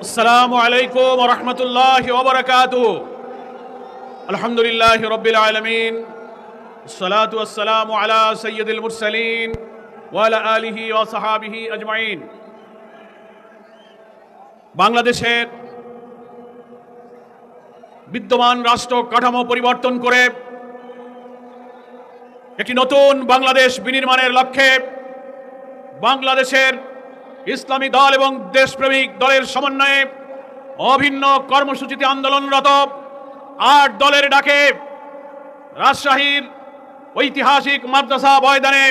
আসসালামু আলাইকুম ওয়া রাহমাতুল্লাহি ওয়া বারাকাতুহু। আলহামদুলিল্লাহি রাব্বিল আলামিন, আসসালাতু ওয়াসসালামু আলা সাইয়্যিদিল মুরসালিন ওয়া আলা আলিহি ওয়া সাহাবিহি আজমাইন। বাংলাদেশের বিদ্যমান রাষ্ট্র কাঠামো পরিবর্তন করে একটি নতুন বাংলাদেশ বিনির্মাণের লক্ষ্যে বাংলাদেশের ইসলামী দল এবং দেশপ্রেমিক দলের সমন্বয়ে অভিন্ন কর্মসূচিতে আন্দোলনরত ৮ দলের ডাকে রাজশাহীর ঐতিহাসিক মাদ্রাসা ময়দানে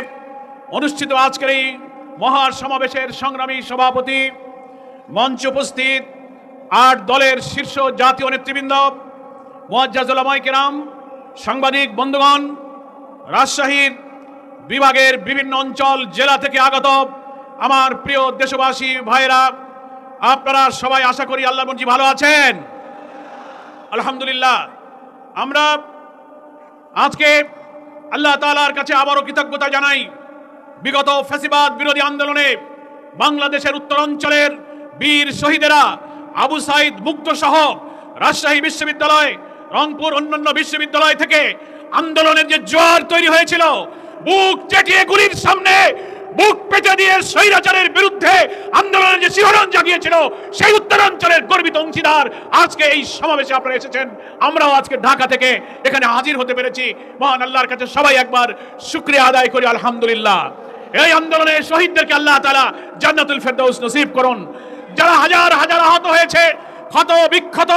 অনুষ্ঠিত আজকের এই মহাসমাবেশের সংগ্রামী সভাপতি, মঞ্চে উপস্থিত ৮ দলের শীর্ষ জাতীয় নেতৃবৃন্দ, মুআজ্জাজ উলামায়ে কেরাম, সাংবাদিক বন্ধুগণ, রাজশাহীর বিভাগের বিভিন্ন অঞ্চল জেলা থেকে আগত আমার প্রিয় দেশবাসী ভাইরা, আপনারা সবাই আশা করি আল্লাহর মর্জি ভালো আছেন। আলহামদুলিল্লাহ। আমরা আজকে আল্লাহ তাআলার কাছে আবারও কৃতজ্ঞতা জানাই। বিগত ফ্যাসিবাদ বিরোধী আন্দোলনে বাংলাদেশের উত্তরাঞ্চলের বীর শহীদেরা আবু সাইদ মুগ্ধ সহ রাজশাহী বিশ্ববিদ্যালয়, রংপুর, অন্যান্য বিশ্ববিদ্যালয় থেকে আন্দোলনের যে জোয়ার তৈরি হয়েছিল, বুক চেটিয়ে গুলির সামনে বুক পেতে দিয়ে স্বৈরাচারের বিরুদ্ধে আন্দোলনের যে শিহরণ জাগিয়েছিল, সেই উত্তরাঞ্চলের গর্বিত অংশীদার আজকে এই সমাবেশে আপনারা এসেছেন। আমরাও আজকে ঢাকা থেকে এখানে হাজির হতে পেরেছি। মহান আল্লাহর কাছে সবাই একবার শুকরিয়া আদায় করি, আলহামদুলিল্লাহ। এই আন্দোলনে শহীদদেরকে আল্লাহ তাআলা জান্নাতুল ফেরদাউস নসিব করুন। যারা হাজার হাজার আহত হয়েছে, ক্ষত বিক্ষত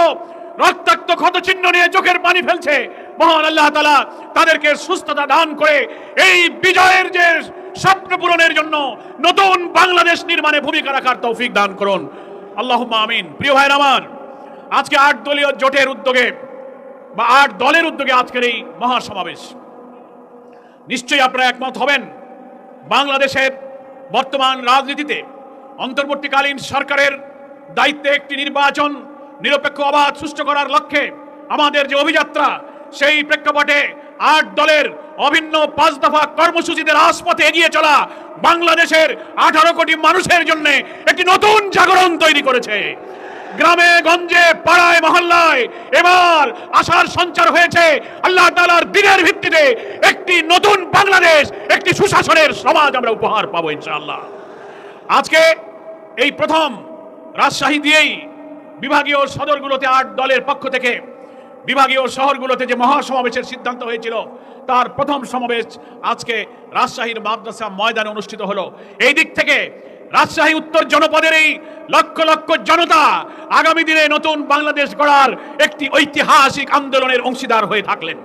রক্তাক্ত ক্ষত চিহ্ন নিয়ে চোখের পানি ফেলছে, মহান আল্লাহ তাআলা তাদেরকে সুস্থতা দান করে এই বিজয়ের যে স্বপ্ন পূরণের জন্য নতুন বাংলাদেশ নির্মাণে ভূমিকা রাখার তৌফিক দান করুন, আল্লাহুম্মা আমিন। প্রিয় ভাইরা আমার, আজকে ৮ দলীয় জোটের উদ্যোগে বা ৮ দলের উদ্যোগে আজকের এই মহাসমাবেশ, নিশ্চয়ই আপনারা একমত হবেন, বাংলাদেশের বর্তমান রাজনীতিতে অন্তর্বর্তীকালীন সরকারের দায়িত্বে একটি নির্বাচন নিরপেক্ষ অবাধ সুষ্ঠু করার লক্ষ্যে আমাদের যে অভিযাত্রা, সেই প্রেক্ষাপটে ৮ দলের অভিন্ন ৫ দফা কর্মসূচিতে রাজপথে এগিয়ে চলা বাংলাদেশের ১৮ কোটি মানুষের জন্য একটি নতুন জাগরণ তৈরি করেছে। গ্রামে গঞ্জে পাড়ায় মহল্লায় এবার আশার সঞ্চার হয়েছে। আল্লাহ তাআলার দিনের ভিত্তিতে একটি নতুন বাংলাদেশ, একটি সুশাসনের সমাজ আমরা উপহার পাবো ইনশাআল্লাহ। আজকে এই প্রথম রাজশাহী দিয়েই বিভাগীয় সদরগুলোতে ৮ দলের পক্ষ থেকে বিভাগীয় শহরগুলোতে যে মহাসমাবেশের সিদ্ধান্ত হয়েছিল, তার প্রথম সমাবেশ আজকে রাজশাহীর মাদ্রাসা ময়দানে অনুষ্ঠিত হলো। এই দিক থেকে রাজশাহী উত্তর জনপদের এই লক্ষ লক্ষ জনতা আগামী দিনে নতুন বাংলাদেশ গড়ার একটি ঐতিহাসিক আন্দোলনের অংশীদার হয়ে থাকলেন।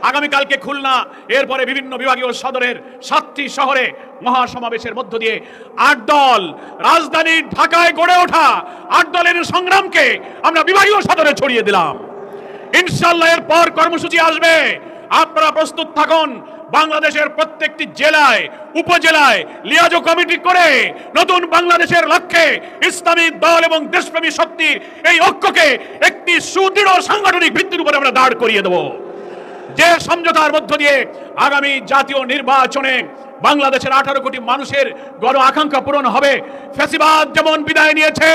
আগামীকালকে খুলনা, এরপরে বিভিন্ন বিভাগীয় সদরের ৭টি শহরে মহাসমাবেশের মধ্য দিয়ে ৮ দল রাজধানী ঢাকায় গড়ে ওঠা ৮ দলের সংগ্রামকে আমরা বিভাগীয় সদরে ছড়িয়ে দিলাম। ইনশাআল্লাহ এরপর কর্মসূচি আসবে, আপনারা প্রস্তুত থাকুন। বাংলাদেশের প্রত্যেকটি জেলায় উপজেলায় লিয়াজো কমিটি করে নতুন বাংলাদেশের লক্ষ্যে ইসলামী দল এবং দেশপ্রেমী শক্তির এই ঐক্যকে একটি সুদৃঢ় সাংগঠনিক ভিত্তির উপরে আমরা দাঁড় করিয়ে দেব, যে সমঝোতার মধ্য দিয়ে আগামী জাতীয় নির্বাচনে বাংলাদেশের ১৮ কোটি মানুষের গণ আকাঙ্ক্ষা পূরণ হবে। ফ্যাসিবাদ যেমন বিদায় নিয়েছে,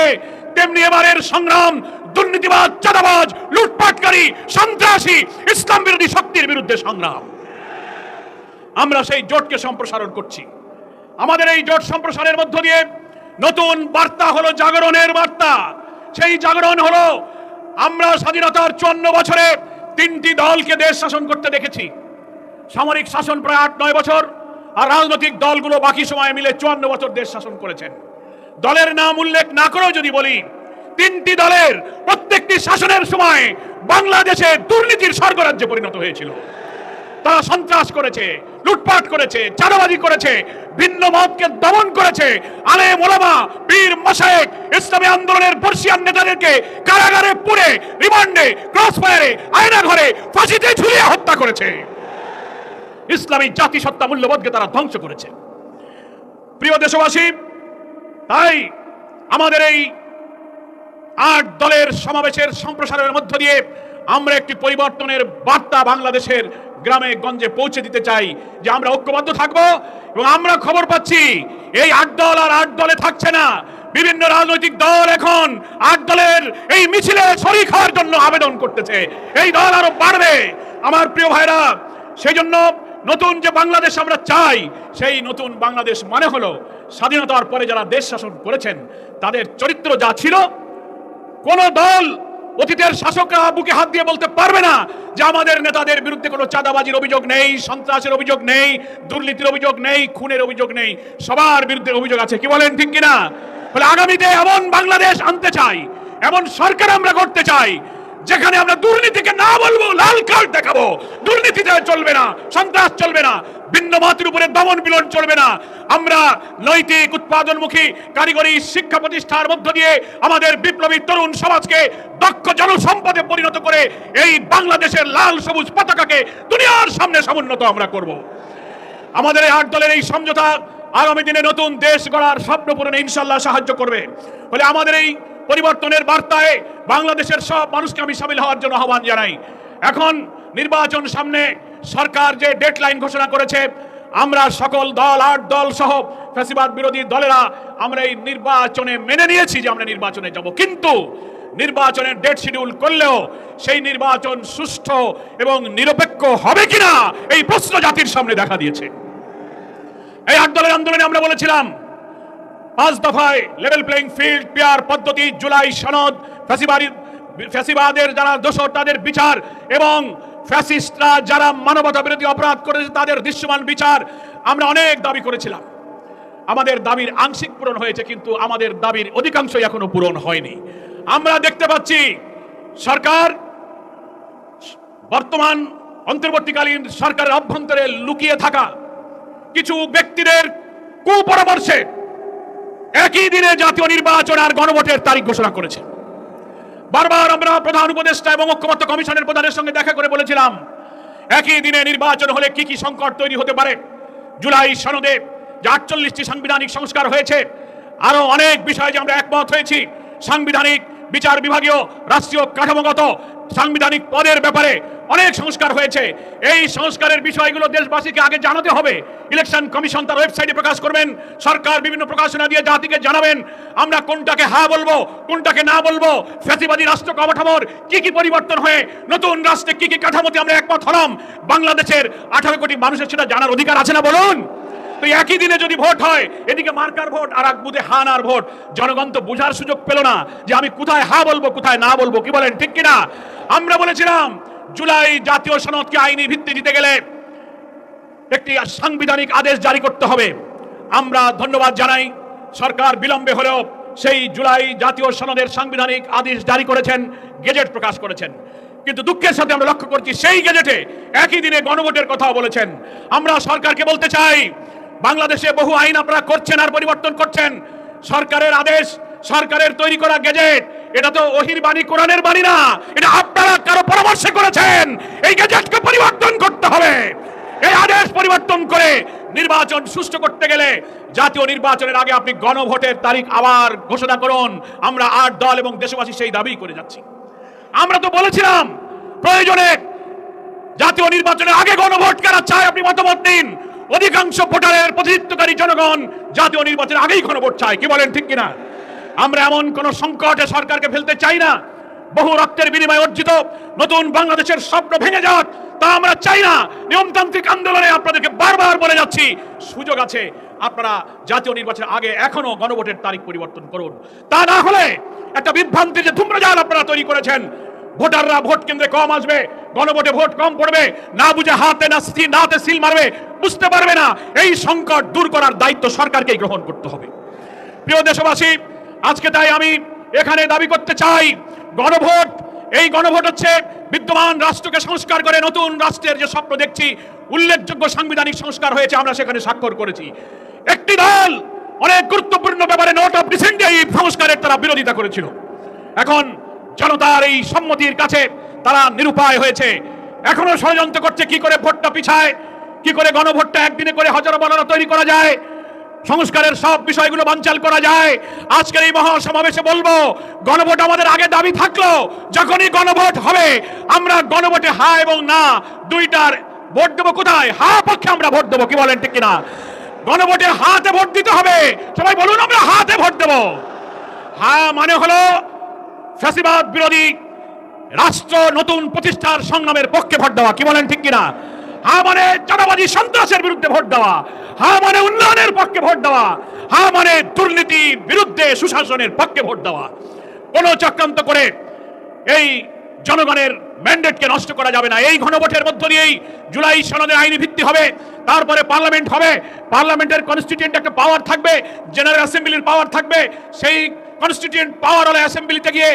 তেমনি এবারের সংগ্রাম দুর্নীতিবাদ, চাঁদাবাজ, লুটপাটকারী, সন্ত্রাসী, ইসলাম বিরোধী শক্তির বিরুদ্ধে সংগ্রাম। আমরা সেই জোটকে সম্প্রসারণ করছি। আমাদের এই জোট সম্প্রসারের মধ্য দিয়ে নতুন বার্তা হলো জাগরণের বার্তা। সেই জাগরণ হলো, আমরা স্বাধীনতার ৫৪ বছরে ৩টি দলকে দেশ শাসন করতে দেখেছি। সামরিক শাসন প্রায় ৮-৯ বছর, আর রাজনৈতিক দলগুলো বাকি সময় মিলে ৫৪ বছর দেশ শাসন করেছেন। দলের নাম উল্লেখ না করেও যদি বলি, ৩টি দলের প্রত্যেকটি শাসনের সময় বাংলাদেশে দুর্নীতির স্বর্গরাজ্যে পরিণত হয়েছিল। তারা সন্ত্রাস করেছে, লুটপাট করেছে, চাঁদাবাজি করেছে, ভিন্ন মতকে দমন করেছে, আলেম ওলামা, পীর মাশায়েখ, ইসলামী আন্দোলনের বর্ষিয়ান নেতাদেরকে কারাগারে পুরে, রিমান্ডে, ক্রসফায়ারে, আয়না ঘরে, ফাঁসিতে ঝুলিয়ে হত্যা করেছে। ইসলামী জাতিসত্তা মূল্যবোধকে তারা ধ্বংস করেছে। প্রিয় দেশবাসী, তাই আমাদের এই ৮ দলের সমাবেশের সম্প্রসারণের মধ্য দিয়ে আমরা একটি পরিবর্তনের বার্তা বাংলাদেশের গ্রামে গঞ্জে পৌঁছে দিতে চাই, যে আমরা ঐক্যবদ্ধ থাকবো। এবং আমরা খবর পাচ্ছি এই ৮ দল আর ৮ দলে থাকছে না, বিভিন্ন রাজনৈতিক দল এখন 8 দলের এই মিছিলে শরীক হওয়ার জন্য আবেদন করতেছে। এই দল আরো বাড়বে আমার প্রিয় ভাইরা। সেই জন্য নতুন যে বাংলাদেশ আমরা চাই, সেই নতুন বাংলাদেশ মানে হলো স্বাধীনতার পরে যারা দেশ শাসন করেছেন তাদের চরিত্র যা ছিল, কোন দল অতীতের শাসকরা বুকে হাত দিয়ে বলতে পারবে না যে আমাদের নেতাদের বিরুদ্ধে কোনো চাঁদাবাজির অভিযোগ নেই, সন্ত্রাসের অভিযোগ নেই, দুর্নীতির অভিযোগ নেই, খুনের অভিযোগ নেই। সবার বিরুদ্ধে অভিযোগ আছে। কি বলেন, ঠিক কিনা? বলে আগামীতে এমন বাংলাদেশ আনতে চাই, এমন সরকার আমরা করতে চাই যেখানে আমরা দুর্নীতিকে না বলবো, লাল কার্ড দেখাবো। দুর্নীতিতে চলবে না, সন্ত্রাস চলবে না, ভিন্ন মতের উপরে দমন বিলন চলবে না। আমরা নৈতিক উৎপাদনমুখী কারিগরি শিক্ষা প্রতিষ্ঠার মধ্য দিয়ে আমাদের বিপ্লবী তরুণ সমাজকে দক্ষ জনসম্পদে পরিণত করে এই বাংলাদেশের লাল সবুজ পতাকাকে দুনিয়ার সামনে সমুন্নত আমরা করব। আমাদের এই 8 দলের এই সমঝোতা আগামী দিনে নতুন দেশ গড়ার স্বপ্ন পূরণে ইনশাআল্লাহ সাহায্য করবে। ফলে আমাদের এই পরিবর্তনের বার্তায় বাংলাদেশের সব মানুষকে আমি সামিল হওয়ার জন্য আহ্বান জানাই। এখন নির্বাচন সামনে, সরকার যে ডেডলাইন ঘোষণা করেছে, আমরা সকল দল 8 দল সহ ফ্যাসিবাদ বিরোধী দলেরা আমরা এই নির্বাচনে মেনে নিয়েছি যে আমরা নির্বাচনে যাব, কিন্তু নির্বাচনের ডেট শিডিউল করলেও সেই নির্বাচন সুষ্ঠু এবং নিরপেক্ষ হবে কিনা এই প্রশ্ন জাতির সামনে দেখা দিয়েছে। এই 8 দলের আন্দোলনে আমরা বলেছিলাম 5 দফায় লেভেল প্লেইং ফিল্ড, পেয়ার পদ্ধতি, জুলাই সনদ, ফ্যাসিবাদের যারা দোষর তাদের বিচার এবং ফ্যাসিস্টরা যারা মানবতা বিরোধী অপরাধ করেছে তাদের দৃশ্যমান বিচার। আমরা অনেক দাবি করেছিলাম। আমাদের দাবির আংশিক পূরণ হয়েছে, কিন্তু আমাদের দাবির অধিকাংশই এখনো পূরণ হয়নি। আমরা দেখতে পাচ্ছি সরকার, বর্তমান অন্তর্বর্তীকালীন সরকারের অভ্যন্তরে লুকিয়ে থাকা কিছু ব্যক্তিদের কুপরামর্শে একই দিনে জাতীয় নির্বাচন আর গণভোটের তারিখ ঘোষণা করেছে। বারবার আমরা প্রধান উপদেষ্টা এবং ঐক্যমত্য কমিশনের প্রধানের সঙ্গে দেখা করে বলেছিলাম একই দিনে নির্বাচন হলে কি কি সংকট তৈরি হতে পারে। জুলাই সনদে যে 48টি সাংবিধানিক সংস্কার হয়েছে, আরো অনেক বিষয়ে যে আমরা একমত হয়েছি, সাংবিধানিক, বিচার বিভাগীয়, রাষ্ট্রীয় কাঠামোগত, সাংবিধানিক পদের ব্যাপারে অনেক সংস্কার হয়েছে। এই সংস্কারের বিষয়গুলো দেশবাসীকে আগে জানাতে হবে। ইলেকশন কমিশন তার ওয়েবসাইটে প্রকাশ করবেন, সরকার বিভিন্ন প্রকাশনা দিয়ে জাতিকে জানাবেন আমরা কোনটাকে হ্যাঁ বলবো, কোনটাকে না বলবো। ফ্যাসিবাদী রাষ্ট্র কাঠামোর কি কি পরিবর্তন হয়ে নতুন রাষ্ট্রে কি কি কাঠামোতে আমরা একমত হলাম, বাংলাদেশের 18 কোটি মানুষের সেটা জানার অধিকার আছে না বলুন? তো একই দিনে যদি ভোট হয়, এদিকে মার্কার ভোট আর এক বুথে হানার ভোট, জনগণ তো বোঝার সুযোগ পেল না যে আমি কোথায় হ্যাঁ বলবো, কোথায় না বলবো। কি বলেন, ঠিক কিনা? আমরা বলেছিলাম জুলাই জাতীয় সনদকে আইনি ভিত্তি দিতে গেলে একটি সাংবিধানিক আদেশ জারি করতে হবে। আমরা ধন্যবাদ জানাই, সরকার বিলম্বে হলেও সেই জুলাই জাতীয় সনদের সাংবিধানিক আদেশ জারি করেছেন, গেজেট প্রকাশ করেছেন। কিন্তু দুঃখের সাথে আমরা লক্ষ্য করছি সেই গেজেটে একই দিনে গণভোটের কথাও বলেছেন। আমরা সরকারকে বলতে চাই, বাংলাদেশে বহু আইন আপনারা করছেন আর পরিবর্তন করছেন। সরকারের আদেশ, সরকারের তৈরি করা গেজেট, এটা তো ওহির বাণী, কোরআনের বাণী না। এটা আপনারা কারো পরামর্শে করেছেন। এই গেজেটকে পরিবর্তন করতে হবে। এই আদেশ পরিবর্তন করে নির্বাচন সুষ্ঠু করতে গেলে জাতীয় নির্বাচনের আগে আপনি গণভোটের তারিখ আবার ঘোষণা করুন। আমরা 8 দল এবং দেশবাসী সেই দাবি করে যাচ্ছি। আমরা তো বলেছিলাম প্রয়োজনে জাতীয় নির্বাচনের আগে গণভোট কারা চায় আপনি মতামত দিন। অধিকাংশ ভোটারের প্রতিনিধিত্বকারী জনগণ জাতীয় নির্বাচনের আগেই গণভোট চায়। কি বলেন, ঠিক কিনা? আমরা এমন কোন সংকটে সরকারকে ফেলতে চাই না। বহু রক্তের বিনিময়ে অর্জিত নতুন বাংলাদেশের স্বপ্ন ভেঙে যাক তা আমরা চাই না। নিয়মতান্ত্রিক আন্দোলনে আপনাদেরকে বারবার বলে যাচ্ছি, সুযোগ আছে, আপনারা জাতীয় নির্বাচনের আগে এখনো গণভোটের তারিখ পরিবর্তন করুন। তা না হলে একটা বিভ্রান্তির যে ধূম্রজাল আপনারা তৈরি করেছেন, ভোটাররা ভোট কেন্দ্রে কম আসবে, গণভোটে ভোট কম পড়বে, না বুঝে হাতে নাতে সিল মারবে, বুঝতে পারবে না। এই সংকট দূর করার দায়িত্ব সরকারকেই গ্রহণ করতে হবে। প্রিয় দেশবাসী, আজকে তাই আমি এখানে দাবি করতে চাই, গণভোট, এই গণভোট হচ্ছে বিদ্যমান রাষ্ট্রকে সংস্কার করে নতুন রাষ্ট্রের যে স্বপ্ন দেখছি। উল্লেখযোগ্য সাংবিধানিক সংস্কার হয়েছে, আমরা সেখানে স্বাক্ষর করেছি। একটি দল অনেক গুরুত্বপূর্ণ ব্যাপারে নোট অফ ডিসেন্ট এই সংস্কারের তারা বিরোধিতা করেছিল। এখন জনতার এই সম্মতির কাছে তারা নিরুপায় হয়েছে। এখনো ষড়যন্ত্র করছে কি করে ভোটটা পিছায়, কি করে গণভোটটা একদিনে করে হাজারো বলারা তৈরি করা যায়, সংস্কারের সব বিষয়গুলো বানচাল করা যায়। আজকের এই মহাসমাবেশে বলবো, গণভোট আমাদের আগে দাবি থাকলো, যখনই গণভোট হবে আমরা গণভোটে হ্যাঁ এবং না দুইটার ভোট দেবো। কোথায়? হ্যাঁ পক্ষে আমরা ভোট দেবো। কি বলেন, ঠিক কিনা? গণভোটে হাতে ভোট দিতে হবে। সবাই বলুন আমরা হাতে ভোট দেবো। হ্যাঁ মানে হলো ফ্যাসিবাদ বিরোধী রাষ্ট্র নতুন প্রতিষ্ঠার সংগ্রামের পক্ষে ভোট দেওয়া। কি বলেন ঠিক কিনা? হ্যাঁ মানে চাঁদাবাজি সন্ত্রাসের বিরুদ্ধে ভোট দেওয়া। হ্যাঁ মানে উন্নয়নের পক্ষে ভোট দেওয়া। হ্যাঁ মানে দুর্নীতির বিরুদ্ধে সুশাসনের পক্ষে ভোট দেওয়া। কোনো চক্রান্ত করে এই জনগণের ম্যান্ডেটকে নষ্ট করা যাবে না। এই গণভোটের মধ্য দিয়েই জুলাই সনদের আইনি ভিত্তি হবে, তারপরে পার্লামেন্ট হবে, পার্লামেন্টের কনস্টিটিউয়েন্ট একটা পাওয়ার থাকবে, জেনারেল অ্যাসেম্বলির পাওয়ার থাকবে, সেই কনস্টিটিউয়েন্ট পাওয়ার হলে অ্যাসেম্বলিতে গিয়ে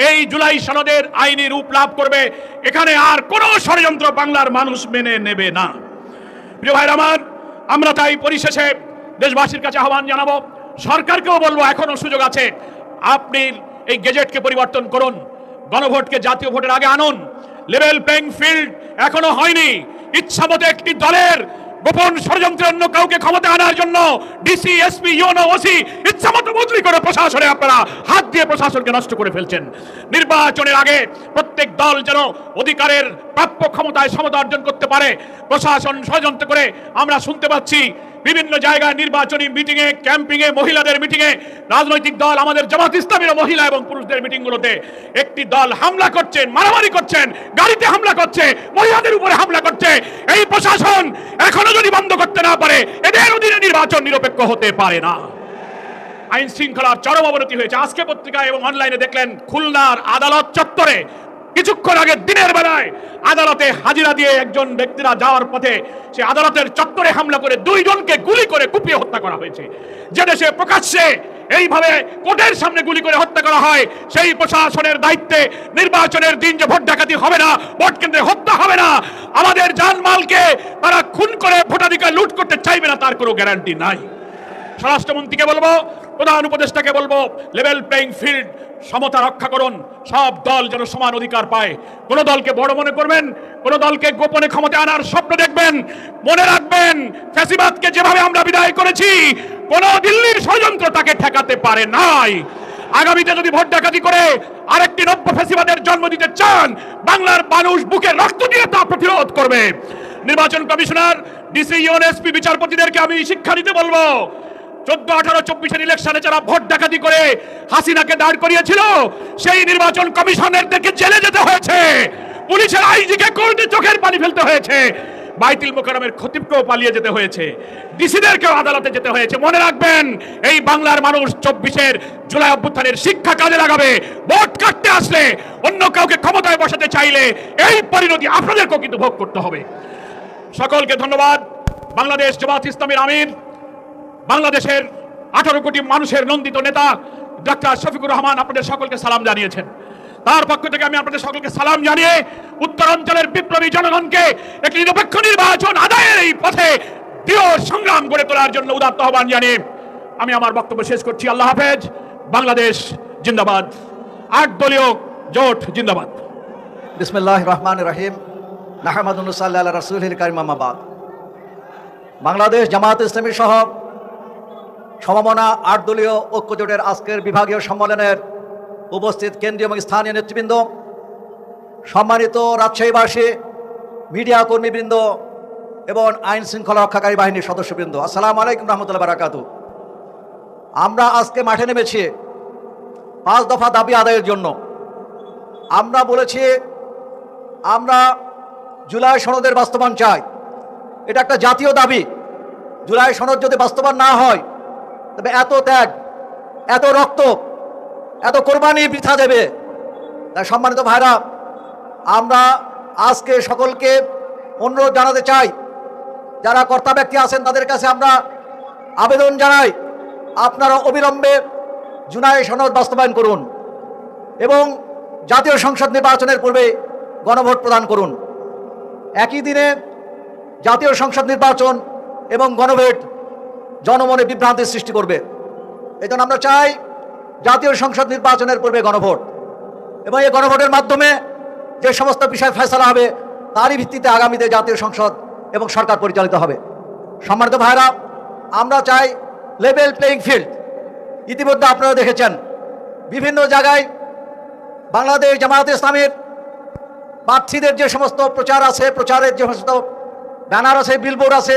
এই জুলাই সনদের আইনি রূপ লাভ করবে। এখানে আর কোনো ষড়যন্ত্র বাংলার মানুষ মেনে নেবে না। প্রিয় ভাইরা আমার, আমরা তাই পরিশেষে দেশবাসীর কাছে আহ্বান জানাবো, সরকারকেও বলবো এখনো সুযোগ আছে, আপনি এই গেজেটকে পরিবর্তন করুন, গণভোটকে জাতীয় ভোটের আগে আনুন। লেভেল প্লেইং ফিল্ড এখনো হয়নি। ইচ্ছামতো একটি দলের গোপন ষড়যন্ত্রে অন্য কাউকে ক্ষমতা আনার জন্য ডিসি, এসপি, ইউনো, ওসি ইচ্ছামতো বদলি করে প্রশাসনে আপনারা হাত দিয়ে প্রশাসনকে নষ্ট করে ফেলছেন। নির্বাচনের আগে প্রত্যেক দল যেন অধিকারের প্রাপ্য ক্ষমতায় সমতা অর্জন করতে পারে, প্রশাসন ষড়যন্ত্র করে আমরা শুনতে পাচ্ছি বিভিন্ন জায়গায় নির্বাচনী মিটিংয়ে, ক্যাম্পিংয়ে, মহিলাদের মিটিংয়ে, রাজনৈতিক দল আমাদের জামাত ইসলামীর মহিলা এবং পুরুষদের মিটিংগুলোতে একটি দল হামলা করছেন, মারামারি করছেন, গাড়িতে হামলা করছে, মহিলাদের উপরে হামলা করছে। এই প্রশাসন এখনো যদি বন্ধ করতে না পারে, এদের অধীনে নির্বাচন নিরপেক্ষ হতে পারে না। আইন শৃঙ্খলার চরম অবনতি হয়েছে। আজকে পত্রিকায় এবং অনলাইনে দেখলেন খুলনার আদালত চত্বরে কিছুক্ষণ আগে দিনের বেলায় আদালতে হাজিরা দিয়ে একজন ব্যক্তিরা যাওয়ার পথে সে আদালতের চত্বরে হামলা করে 2 জনকে গুলি করে কুপিয়ে হত্যা করা হয়েছে। যে দেশে প্রকাশ্যে এইভাবে কোর্টের সামনে গুলি করে হত্যা করা হয়, সেই প্রশাসনের দায়িত্বে নির্বাচনের দিন যে ভোট ডাকাতি হবে না, ভোট কেন্দ্রে হত্যা হবে না, আমাদের জানমালকে তারা খুন করে ভোটাধিকার লুট করতে চাইবে না, তার কোনো গ্যারান্টি নাই। স্বরাষ্ট্রমন্ত্রীকে বলবো, প্রধান উপদেষ্টাকে বলবো, লেভেল প্লেইং ফিল্ড, সমতা রক্ষা করুন। সব দল যেন সমান অধিকার পায়। কোন দলকে বড় মনে করবেন, কোন দলকে গোপনে ক্ষমতা আনার স্বপ্ন দেখবেন, মনে রাখবেন ফ্যাসিবাদকে যেভাবে আমরা বিদায় করেছি, কোন দিল্লির ষড়যন্ত্র তাকে ঠেকাতে পারে নাই। আগামীতে যদি ভোট ডাকাতি করে আরেকটি নব্য ফ্যাসিবাদের জন্ম দিতে চান, বাংলার মানুষ বুকে রক্ত দিয়ে তা প্রতিরোধ করবে। নির্বাচন কমিশনার, ডিসি, ইউনো, এসপি, বিচারপতিদেরকে আমি শিক্ষা দিতে বলবো, 14, 18, 24 ইলেকশনে যারা ভোট ডাকাতি করে হাসিনাকে দাঁড় করিয়েছিল, সেই নির্বাচন কমিশনারদেরকে জেলে যেতে হয়েছে, পুলিশের আইজিকে কোর্টে চোখের পানি ফেলতে হয়েছে, বাইতুল মোকাররমের খতিবকেও পালিয়ে যেতে হয়েছে, ডিসিদেরকেও আদালতে যেতে হয়েছে। মনে রাখবেন, এই বাংলার মানুষ 24-এর জুলাই অভ্যুত্থানের শিক্ষা কাজে লাগাবে। ভোট কাটতে আসলে, অন্য কাউকে ক্ষমতায় বসাতে চাইলে এই পরিণতি আপনাদেরকেও কিন্তু ভোগ করতে হবে। সকলকে ধন্যবাদ। বাংলাদেশ জামাত ইসলামীর আমির, বাংলাদেশের 18 কোটি মানুষের নন্দিত নেতা ডক্টর শফিকুর রহমান আপনাদের সকলকে সালাম জানিয়েছেন। তার পক্ষ থেকে আমি আপনাদের সকলকে সালাম জানিয়ে উত্তরাঞ্চলের বিপ্লবী জনগণকে একটি নিরপেক্ষ নির্বাচন আদায়ের এই পথে দৃঢ় সংগ্রাম গড়ে তোলার জন্য উদাত্ত আহ্বান জানিয়ে আমি আমার বক্তব্য শেষ করছি। আল্লাহ হাফেজ। বাংলাদেশ জিন্দাবাদ। 8 দলীয় জোট জিন্দাবাদ। বিসমিল্লাহির রহমানির রহিম। নাহমাদুহু ওয়া নুসাল্লি আলা রাসূলিল কারীম, আম্মা বাদ। বাংলাদেশ জামাত ইসলামী সহ সমমনা 8 দলীয় ঐক্য জোটের আজকের বিভাগীয় সম্মেলনের উপস্থিত কেন্দ্রীয় এবং স্থানীয় নেতৃবৃন্দ, সম্মানিত রাজশাহীবাসী, মিডিয়া কর্মীবৃন্দ এবং আইন শৃঙ্খলা রক্ষাকারী বাহিনীর সদস্যবৃন্দ, আসসালামু আলাইকুম রহমতুল্লাহ বারাকাতু। আমরা আজকে মাঠে নেমেছি 5 দফা দাবি আদায়ের জন্য। আমরা বলেছি আমরা জুলাই সনদের বাস্তবায়ন চাই। এটা একটা জাতীয় দাবি। জুলাই সনদ যদি বাস্তবায়ন না হয়, তবে এত ত্যাগ, এত রক্ত, এত কোরবানি বৃথা দেবে। তাই সম্মানিত ভাইরা, আমরা আজকে সকলকে অনুরোধ জানাতে চাই, যারা কর্তা ব্যক্তি আছেন তাদের কাছে আমরা আবেদন জানাই, আপনারা অবিলম্বে জুলাই সনদ বাস্তবায়ন করুন এবং জাতীয় সংসদ নির্বাচনের পূর্বে গণভোট প্রদান করুন। একই দিনে জাতীয় সংসদ নির্বাচন এবং গণভোট জনমনে বিভ্রান্তির সৃষ্টি করবে। এজন্য আমরা চাই জাতীয় সংসদ নির্বাচনের পূর্বে গণভোট, এবং এই গণভোটের মাধ্যমে যে সমস্ত বিষয় ফয়সালা হবে তারই ভিত্তিতে আগামীতে জাতীয় সংসদ এবং সরকার পরিচালিত হবে। সম্মানিত ভাইরা, আমরা চাই লেভেল প্লেইং ফিল্ড। ইতিমধ্যে আপনারা দেখেছেন বিভিন্ন জায়গায় বাংলাদেশ জামায়াতে ইসলামীর প্রার্থীদের যে সমস্ত প্রচার আছে, প্রচারের যে সমস্ত ব্যানার আছে, বিলবোর্ড আছে,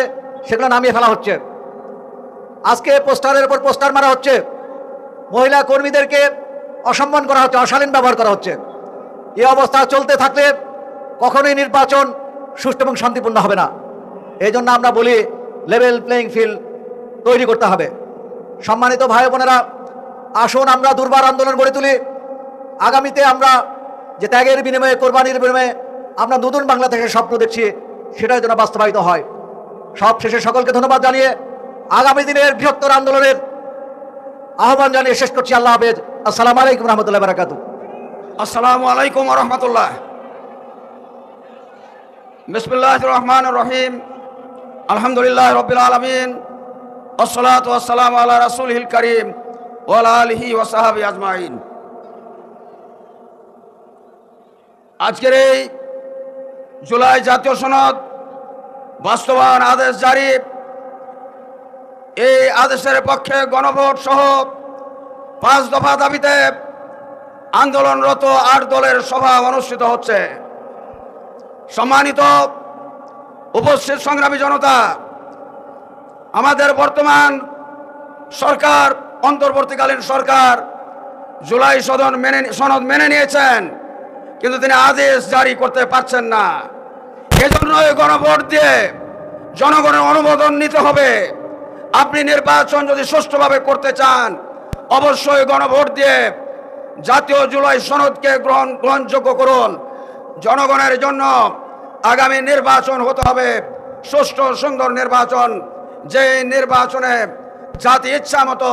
সেগুলো নামিয়ে ফেলা হচ্ছে। আজকে পোস্টারের উপর পোস্টার মারা হচ্ছে। মহিলা কর্মীদেরকে অসম্মান করা হচ্ছে, অশালীন ব্যবহার করা হচ্ছে। এই অবস্থা চলতে থাকলে কখনোই নির্বাচন সুষ্ঠু এবং শান্তিপূর্ণ হবে না। এই জন্য আমরা বলি লেভেল প্লেয়িং ফিল্ড তৈরি করতে হবে। সম্মানিত ভাই বোনেরা, আসুন আমরা দুর্বার আন্দোলন গড়ে তুলি। আগামীতে আমরা যে ত্যাগের বিনিময়ে, কোরবানির বিনিময়ে আমরা নতুন বাংলা থেকে স্বপ্ন দেখছি, সেটাই যেন বাস্তবায়িত হয়। সব শেষে সকলকে ধন্যবাদ জানিয়ে আগামী দিনের বৃহত্তর আন্দোলনের আহ্বান জানিয়ে শেষ করছি। আল্লাহ হাফেজ। আসসালামু আলাইকুম রহমতুল্লাহ বারাকাতু। আসসালামু আলাইকুম রহমতুল্লাহ। বিসমিল্লাহির রহমানির রহিম। আলহামদুলিল্লাহ রাব্বিল আলামিন। আসসালাতু ওয়াসসালামু আলা রাসূলিল কারীম ওয়া আলা আলিহি ওয়া সাহবিহি আজমাইন। আজকের এই জুলাই জাতীয় সনদ বাস্তবায়ন আদেশ জারি, এই আদেশের পক্ষে গণভোট সহ 5 দফা দাবিতে আন্দোলনরত 8 দলের সভা অনুষ্ঠিত হচ্ছে। সম্মানিত উপস্থিত সংগ্রামী জনতা, আমাদের বর্তমান সরকার, অন্তর্বর্তীকালীন সরকার জুলাই সনদ মেনে নিয়েছেন, কিন্তু তিনি আদেশ জারি করতে পারছেন না। এজন্যই গণভোট দিয়ে জনগণের অনুমোদন নিতে হবে। আপনি নির্বাচন যদি সুষ্ঠুভাবে করতে চান, অবশ্যই গণভোট দিয়ে জাতীয় জুলাই সনদকে গ্রহণযোগ্য করুন। জনগণের জন্য আগামী নির্বাচন হতে হবে সুষ্ঠু সুন্দর নির্বাচন, যে নির্বাচনে জাতি ইচ্ছা মতো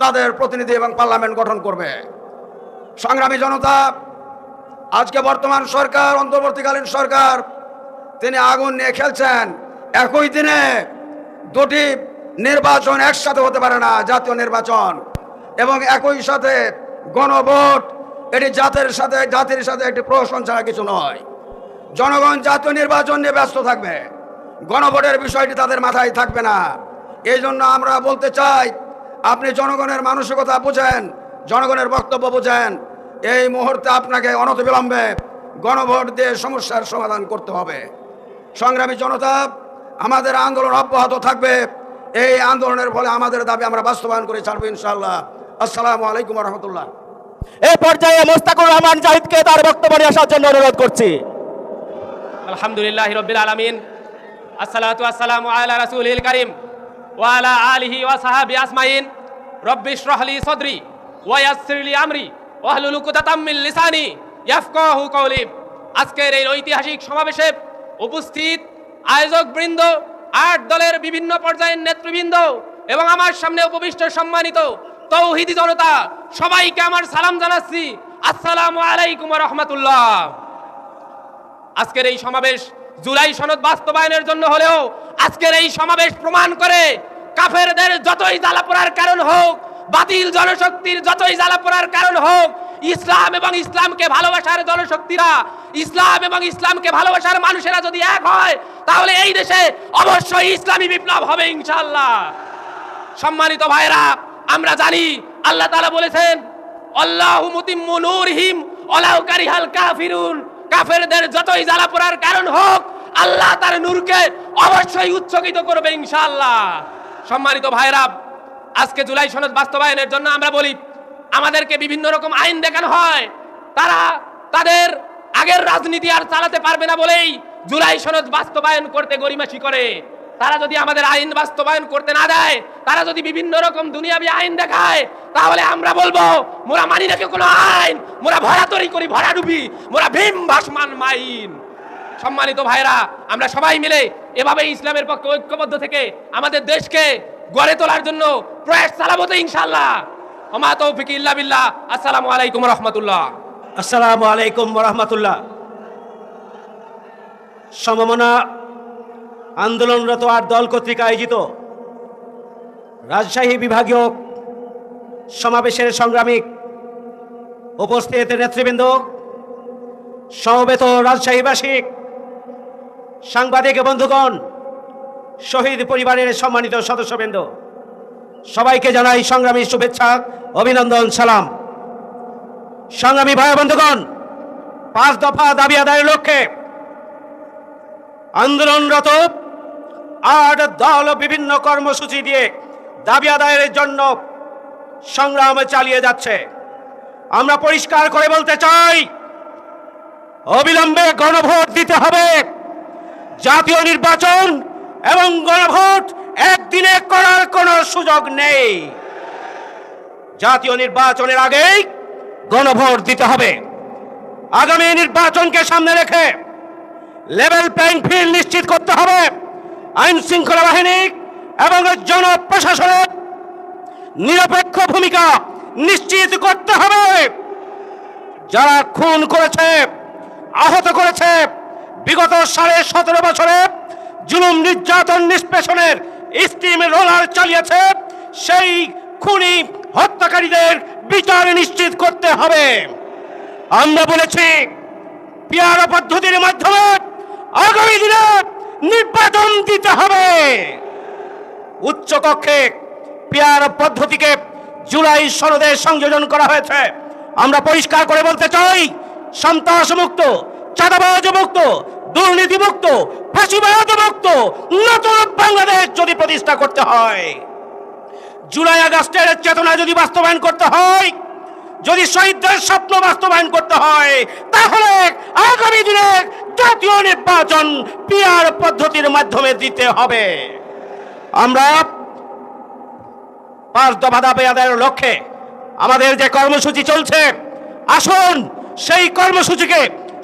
তাদের প্রতিনিধি এবং পার্লামেন্ট গঠন করবে। সংগ্রামী জনতা, আজকে বর্তমান সরকার, অন্তর্বর্তীকালীন সরকার, তিনি আগুন নিয়ে খেলছেন। একই দিনে দুটি নির্বাচন একসাথে হতে পারে না, জাতীয় নির্বাচন এবং একই সাথে গণভোট। এটি জাতির সাথে একটি প্রহসন ছাড়া কিছু নয়। জনগণ জাতীয় নির্বাচন নিয়ে ব্যস্ত থাকবে, গণভোটের বিষয়টি তাদের মাথায় থাকবে না। এই জন্য আমরা বলতে চাই, আপনি জনগণের মানসিকতা বুঝেন, জনগণের বক্তব্য বুঝেন। এই মুহূর্তে আপনাকে অনতিবিলম্বে গণভোট দিয়ে সমস্যার সমাধান করতে হবে। সংগ্রামী জনতা, আমাদের আন্দোলন অব্যাহত থাকবে। এই আন্দোলনের ফলে আমাদের দাবি আমরা বাস্তবায়ন করে ছাড়বো ইনশাআল্লাহ। আসসালামু আলাইকুম রহমতুল্লাহ। এই পর্যায়ে মোস্তাকুর রহমান জাহিদকে তার বক্তব্য নিয়ে আসার জন্য অনুরোধ করছি। আলহামদুলিল্লাহি রাব্বিল আলামিন, আসসালাতু ওয়াসসালামু আলা রাসূলিল কারীম ওয়া আলা আলিহি ওয়া সাহবিহি আজমাইন। রব্বি ইশরাহ লি সাদরি ওয়া ইয়াসসির লি আমরি ওয়াহলুল উকদাতাম মিন লিসানি ইয়াফকাহু কওলি। আজকের এই ঐতিহাসিক সমাবেশে উপস্থিত আয়োজকবৃন্দ, 8 দলের বিভিন্ন পর্যায়ের নেতৃবৃন্দ এবং আমার সামনে উপবিষ্ট সম্মানিত তৌহিদি জনতা, সবাইকে আমার সালাম জানাচ্ছি। আসসালামু আলাইকুম ওয়া রাহমাতুল্লাহ। আজকের এই সমাবেশ জুলাই সনদ বাস্তবায়নের জন্য হলেও আজকের এই সমাবেশ প্রমাণ করে, কাফেরদের যতই জ্বালাপোড়ার কারণ হোক, বাতিল জনশক্তির যতই জ্বালাপোড়ার কারণ হোক, ইসলাম এবং ইসলামকে ভালোবাসার জনশক্তিরা, ইসলাম এবং ইসলামকে ভালোবাসার মানুষেরা যদি এক হয়, তাহলে এই দেশে অবশ্যই ইসলামী বিপ্লব হবে ইনশাআল্লাহ। সম্মানিত ভাইরা, আমরা জানি আল্লাহ তাআলা বলেছেন, আল্লাহু মুতিম্মু নূরিহিম ওয়ালাউ কারিহাল কাফিরুন। কাফেরদের যতই জ্বালাপোড়ার কারণ হোক, আল্লাহ তার নূরকে অবশ্যই উচ্চকিত করবে ইনশাআল্লাহ। সম্মানিত ভাইরা, আজকে জুলাই সনদ বাস্তবায়নের জন্য আমরা বলি, আমাদেরকে বিভিন্ন রকম আইন দেখানো হয়। তারা তাদের আগের রাজনীতি আর চালাতে পারবে না বলেই জুলাই সনদ বাস্তবায়ন করতে গড়িমাসি করে। তারা যদি আমাদের আইন বাস্তবায়ন করতে না দেয়, তারা যদি বিভিন্ন রকম দুনিয়াবি আইন দেখায়, তাহলে আমরা বলবো, মোরা মানি নাকি কোনো আইন, মোরা ভরাতরি করি ভরাডুবি, মোরা ভীম ভাসমান মাইন। সম্মানিত ভাইরা, আমরা সবাই মিলে এভাবে ইসলামের পক্ষে ঐক্যবদ্ধ থেকে আমাদের দেশকে গড়ে তোলার জন্য প্রয়াস চালাবো তো ইনশাআল্লাহ। ওমা তৌফিক ইল্লা বিল্লাহ। আসসালামু আলাইকুম রহমতুল্লাহ। আসসালামু আলাইকুম রহমতুল্লাহ। সমমনা আন্দোলনরত 8 দল কর্তৃক আয়োজিত রাজশাহী বিভাগীয় সমাবেশের সংগ্রামী উপস্থিত নেতৃবৃন্দ, সমবেত রাজশাহীবাসী, সাংবাদিক বন্ধুগণ, শহীদ পরিবারের সম্মানিত সদস্যবৃন্দ, সবাইকে জানাই সংগ্রামী শুভেচ্ছা, অভিনন্দন, সালাম। সংগ্রামী ভাই বন্ধুগণ, 5 দফা দাবি আদায়ের লক্ষ্যে আন্দোলনরত 8 দল বিভিন্ন কর্মসূচি দিয়ে দাবি আদায়ের জন্য সংগ্রাম চালিয়ে যাচ্ছে। আমরা পরিষ্কার করে বলতে চাই, অবিলম্বে গণভোট দিতে হবে। জাতীয় নির্বাচন এবং গণভোট একদিনে করার কোনো সুযোগ নেই। জাতীয় নির্বাচনের আগেই গণভোট দিতে হবে। আগামী নির্বাচনকে সামনে রেখে লেভেল প্লেইং ফিল্ড নিশ্চিত করতে হবে। আইন শৃঙ্খলা বাহিনী এবং জনপ্রশাসনের নিরপেক্ষ ভূমিকা নিশ্চিত করতে হবে। যারা খুন করেছে, আহত করেছে, বিগত 17.5 বছরে জুলুম নির্যাতন নিষ্পেষণের স্টিম রোলার চালিয়েছে, সেই খুনি হত্যাকারীদের বিচার নিশ্চিত করতে হবে। আমরা বলেছি, পিয়ার পদ্ধতির মাধ্যমে আগামী দিনে নির্বাচন দিতে হবে। উচ্চ কক্ষে পিয়ার পদ্ধতিকে জুলাই সনদে সংযোজন করা হয়েছে। আমরা পরিষ্কার করে বলতে চাই, সন্ত্রাস মুক্ত, চাঁদাবাজ মুক্ত, দুর্নীতি মুক্ত, ফাঁসিবাদ মুক্ত নতুন বাংলাদেশ যদি প্রতিষ্ঠা করতে হয়, জুলাই আগস্টের চেতনা যদি বাস্তবায়ন করতে হয়, যদি শহীদদের স্বপ্ন বাস্তবায়ন করতে হয়, তাহলে আগামী দিনে জাতীয় নির্বাচন পিয়ার পদ্ধতির মাধ্যমে দিতে হবে। আমরা 5 দফা দাবি আদায়ের লক্ষ্যে আমাদের যে কর্মসূচি চলছে, আসুন সেই কর্মসূচিকে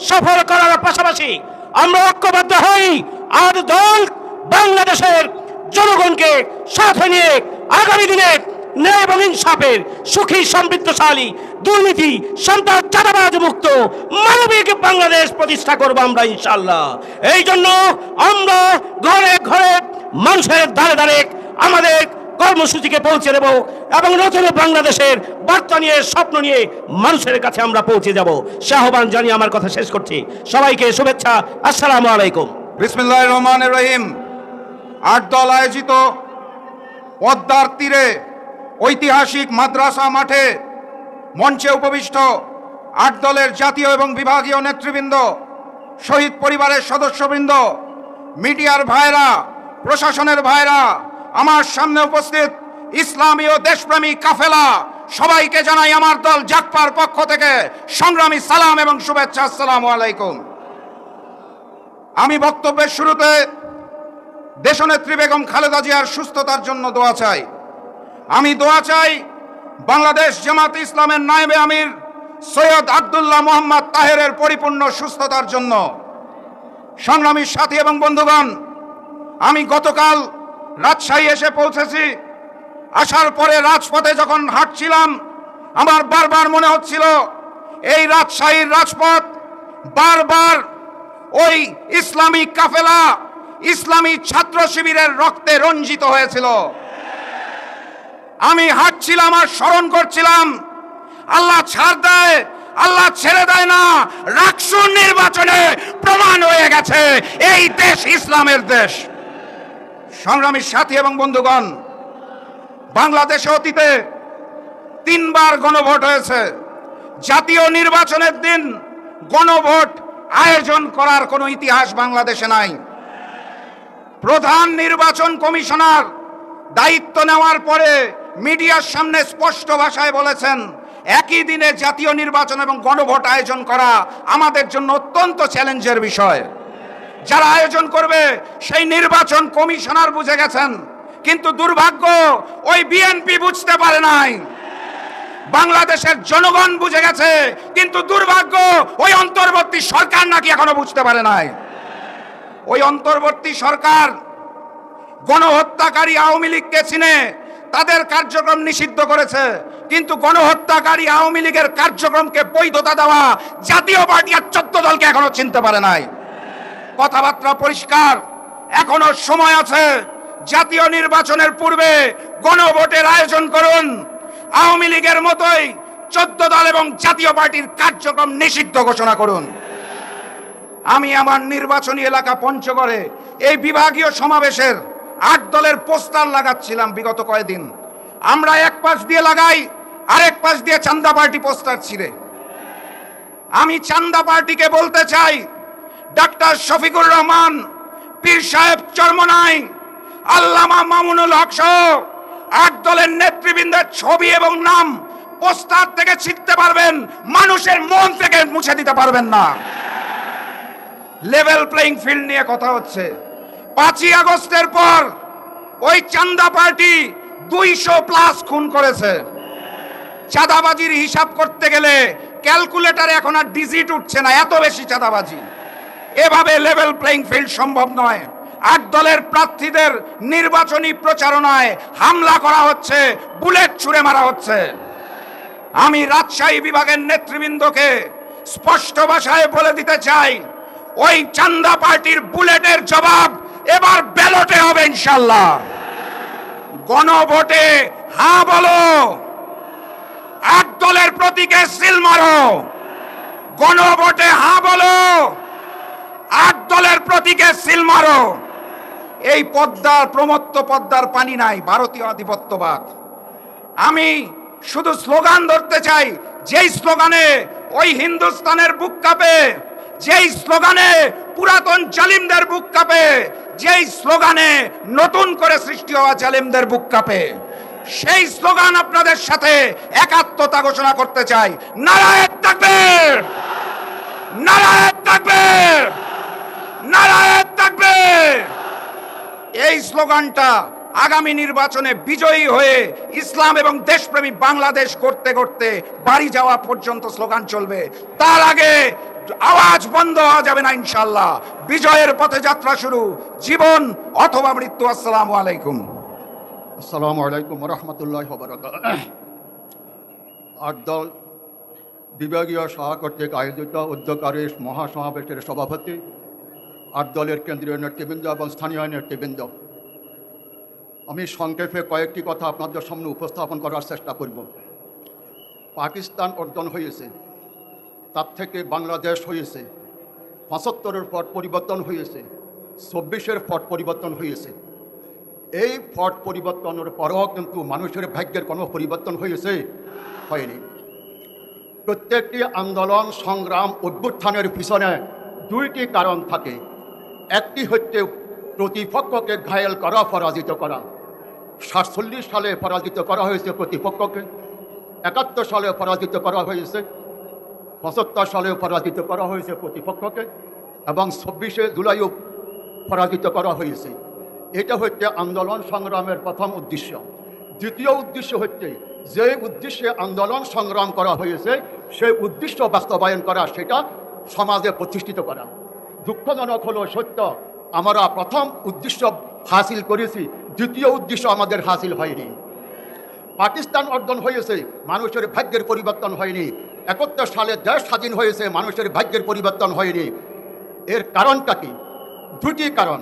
সফল করার পাশাপাশি আমরা ঐক্যবদ্ধ হই। আর দল বাংলাদেশের জনগণকে সাথে নিয়ে আগামী দিনে ন্যায় এবং ইনসাফের সুখী সমৃদ্ধশালী দুর্নীতি সন্ত্রাস চাঁদাবাজ মুক্ত মানবিক বাংলাদেশ প্রতিষ্ঠা করব আমরা ইনশাআল্লাহ। এই জন্য আমরা ঘরে ঘরে মানুষের দ্বারে দ্বারে আমাদের কর্মসূচিকে পৌঁছে দেব এবং নতুন বাংলাদেশের বার্তা নিয়ে, স্বপ্ন নিয়ে মানুষের কাছে আমরা পৌঁছে যাব। সে আহ্বান জানিয়ে আমার কথা শেষ করছি। সবাইকে শুভেচ্ছা। আসসালামু আলাইকুম। বিসমিল্লাহির রহমানির রহিম। 8 দল আয়োজিত পদ্মার তীরে ঐতিহাসিক মাদ্রাসা মাঠে মঞ্চে উপবিষ্ট 8 দলের জাতীয় এবং বিভাগীয় নেতৃবৃন্দ, শহীদ পরিবারের সদস্যবৃন্দ, মিডিয়ার ভাইরা, প্রশাসনের ভাইরা, আমার সামনে উপস্থিত ইসলামী ও দেশপ্রেমী কাফেলা, সবাইকে জানাই আমার দল জাগপার পক্ষ থেকে সংগ্রামী সালাম এবং শুভেচ্ছা। আসসালামু আলাইকুম। আমি বক্তব্যের শুরুতে দেশনেত্রী বেগম খালেদা জিয়ার সুস্থতার জন্য দোয়া চাই। আমি দোয়া চাই বাংলাদেশ জামাত ইসলামের নায়েবে আমির সৈয়দ আব্দুল্লাহ মোহাম্মদ তাহেরের পরিপূর্ণ সুস্থতার জন্য। সংগ্রামী সাথী এবং বন্ধুগণ, আমি গতকাল রাজশাহী এসে পৌঁছেছি। আসার পরে রাজপথে যখন হাঁটছিলাম, আমার বারবার মনে হচ্ছিল এই রাজশাহীর রাজপথ বারবার ওই ইসলামী কাফেলা, ইসলামী ছাত্র শিবিরের রক্তে রঞ্জিত হয়েছিল। আমি হাঁটছিলাম আর স্মরণ করছিলাম, আল্লাহ ছাড় দেয়, আল্লাহ ছেড়ে দেয় না। রাকসুর নির্বাচনে প্রমাণ হয়ে গেছে এই দেশ ইসলামের দেশ। সংগ্রামী সাথী এবং বন্ধুগণ, বাংলাদেশে অতীতে 3 বার গণভোট হয়েছে। জাতীয় নির্বাচনের দিন গণভোট আয়োজন করার কোনো ইতিহাস বাংলাদেশে নাই। প্রধান নির্বাচন কমিশনার দায়িত্ব নেওয়ার পরে মিডিয়ার সামনে স্পষ্ট ভাষায় বলেছেন, একই দিনে জাতীয় নির্বাচন এবং গণভোট আয়োজন করা আমাদের জন্য অত্যন্ত চ্যালেঞ্জের বিষয়। যারা আয়োজন করবে সেই নির্বাচন কমিশনার বুঝে গেছেন, কিন্তু দুর্ভাগ্য ওই বিএনপি বুঝতে পারে নাই। বাংলাদেশের জনগণ বুঝে গেছে, কিন্তু দুর্ভাগ্য ওই অন্তর্বর্তী সরকার নাকি এখনো বুঝতে পারে নাই। ওই অন্তর্বর্তী সরকার গণহত্যাকারী আওয়ামী লীগকে চিনে তাদের কার্যক্রম নিষিদ্ধ করেছে, কিন্তু গণহত্যাকারী আওয়ামী লীগের কার্যক্রমকে বৈধতা দেওয়া জাতীয় পার্টি আর 14 দলকে এখনো চিনতে পারে নাই। কথাবার্তা পরিষ্কার, এখনো সময় আছে। জাতীয় নির্বাচনের পূর্বে গণভোটের আয়োজন করুন। আওয়ামী লীগের মতোই 14 দল এবং জাতীয় পার্টির কার্যক্রম নিষিদ্ধ ঘোষণা করুন। আমি আমার নির্বাচনী এলাকা পঞ্চগড়ে এই বিভাগীয় সমাবেশের 8 দলের পোস্টার লাগাচ্ছিলাম বিগত কয়েকদিন। আমরা এক পাশ দিয়ে লাগাই, আরেক পাশ দিয়ে চান্দা পার্টি পোস্টার ছিঁড়ে। আমি চান্দা পার্টিকে বলতে চাই, ডাক্তার শফিকুর রহমান, পীর সাহেব চরমনাই, আল্লামা মামুনুল হক সহ 8 দলের নেতৃবৃন্দের ছবি এবং নাম পোস্টার থেকে ছিঁড়তে পারবেন, মানুষের মন থেকে মুছে দিতে পারবেন না। লেভেল প্লেইং ফিল্ড নিয়ে কথা হচ্ছে। 5ই আগস্টের পর ওই চান্দা পার্টি 200+ খুন করেছে। চাঁদাবাজির হিসাব করতে গেলে ক্যালকুলেটরে এখন আর ডিজিট উঠছে না, এত বেশি চাঁদাবাজি। এভাবে লেভেল প্লেইং ফিল্ড সম্ভব নয়। 8 দলের প্রার্থীদের নির্বাচনী প্রচারণায় হামলা করা হচ্ছে, বুলেট ছুড়ে মারা হচ্ছে। আমি রাজশাহী বিভাগের নেতৃবৃন্দকে স্পষ্ট ভাষায় বলে দিতে চাই, ওই চান্দা পার্টির বুলেটের জবাব এবার ব্যালটে হবে ইনশাল্লাহ। গণভোটে হ্যাঁ বলো, 8 দলের প্রতীকে সিল মারো। গণভোটে হ্যাঁ বলো, 8 দলের প্রতীকে সিল মারো। এই পদ্মার প্রমত্ত পদ্মার পানি নাই, ভারতীয় আধিপত্যবাদ। আমি শুধু স্লোগান ধরতে চাই, যেই স্লোগানে ওই হিন্দুস্তানের বুক কাঁপে, যেই স্লোগানে পুরাতন জালিমদের বুক কাঁপে, যেই স্লোগানে নতুন করে সৃষ্টি হওয়া জালিমদের বুক কাঁপে, সেই স্লোগান আপনাদের সাথে একাত্মতা ঘোষণা করতে চাই। নারায়ে তাকবীর, নারায়ে তাকবীর, নারায়ে তাকবীর। এই স্লোগানটা আগামী নির্বাচনে বিজয়ী হয়ে ইসলাম এবং দেশপ্রেমী বাংলাদেশ করতে করতে বাড়ি যাওয়া পর্যন্ত স্লোগান চলবে। তার আগে আওয়াজ বন্ধ হওয়া যাবে না ইনশাআল্লাহ। বিজয়ের পথে যাত্রা শুরু, জীবন অথবা মৃত্যু। আসসালামু আলাইকুম। আসসালামু আলাইকুম রহমতুল্লাহ বারাকাতুহু। 8 দল বিভাগীয় সভা কর্তৃক আয়োজিত উদ্যোগকারী মহাসমাবেশের সভাপতি, 8 দলের কেন্দ্রীয় নেতৃবৃন্দ এবং স্থানীয় নেতৃবৃন্দ, আমি সংক্ষেপে কয়েকটি কথা আপনাদের সামনে উপস্থাপন করার চেষ্টা করব। পাকিস্তান অর্জন হয়েছে, তার থেকে বাংলাদেশ হয়েছে। 75-এর পট পরিবর্তন হয়েছে, 24-এর পট পরিবর্তন হয়েছে। এই পট পরিবর্তনের পরও কিন্তু মানুষের ভাগ্যের কোনো পরিবর্তন হয়েছে? হয়নি। প্রত্যেকটি আন্দোলন, সংগ্রাম, অভ্যুত্থানের পিছনে 2টি কারণ থাকে। একটি হচ্ছে প্রতিপক্ষকে ঘায়েল করা, পরাজিত করা। 47 সালে পরাজিত করা হয়েছে প্রতিপক্ষকে, 71 সালে পরাজিত করা হয়েছে, 75 সালে পরাজিত করা হয়েছে প্রতিপক্ষকে, এবং 26শে জুলাইও পরাজিত করা হয়েছে। এটা হচ্ছে আন্দোলন সংগ্রামের প্রথম উদ্দেশ্য। দ্বিতীয় উদ্দেশ্য হচ্ছে যে উদ্দেশ্যে আন্দোলন সংগ্রাম করা হয়েছে সেই উদ্দেশ্য বাস্তবায়ন করা, সেটা সমাজে প্রতিষ্ঠিত করা। দুঃখজনক হলো সত্য, আমরা প্রথম উদ্দেশ্য হাসিল করেছি, দ্বিতীয় উদ্দেশ্য আমাদের হাসিল হয়নি। পাকিস্তান অর্জন হয়েছে, মানুষের ভাগ্যের পরিবর্তন হয়নি। 71 সালে দেশ স্বাধীন হয়েছে, মানুষের ভাগ্যের পরিবর্তন হয়নি। এর কারণটা কি? 2টি কারণ।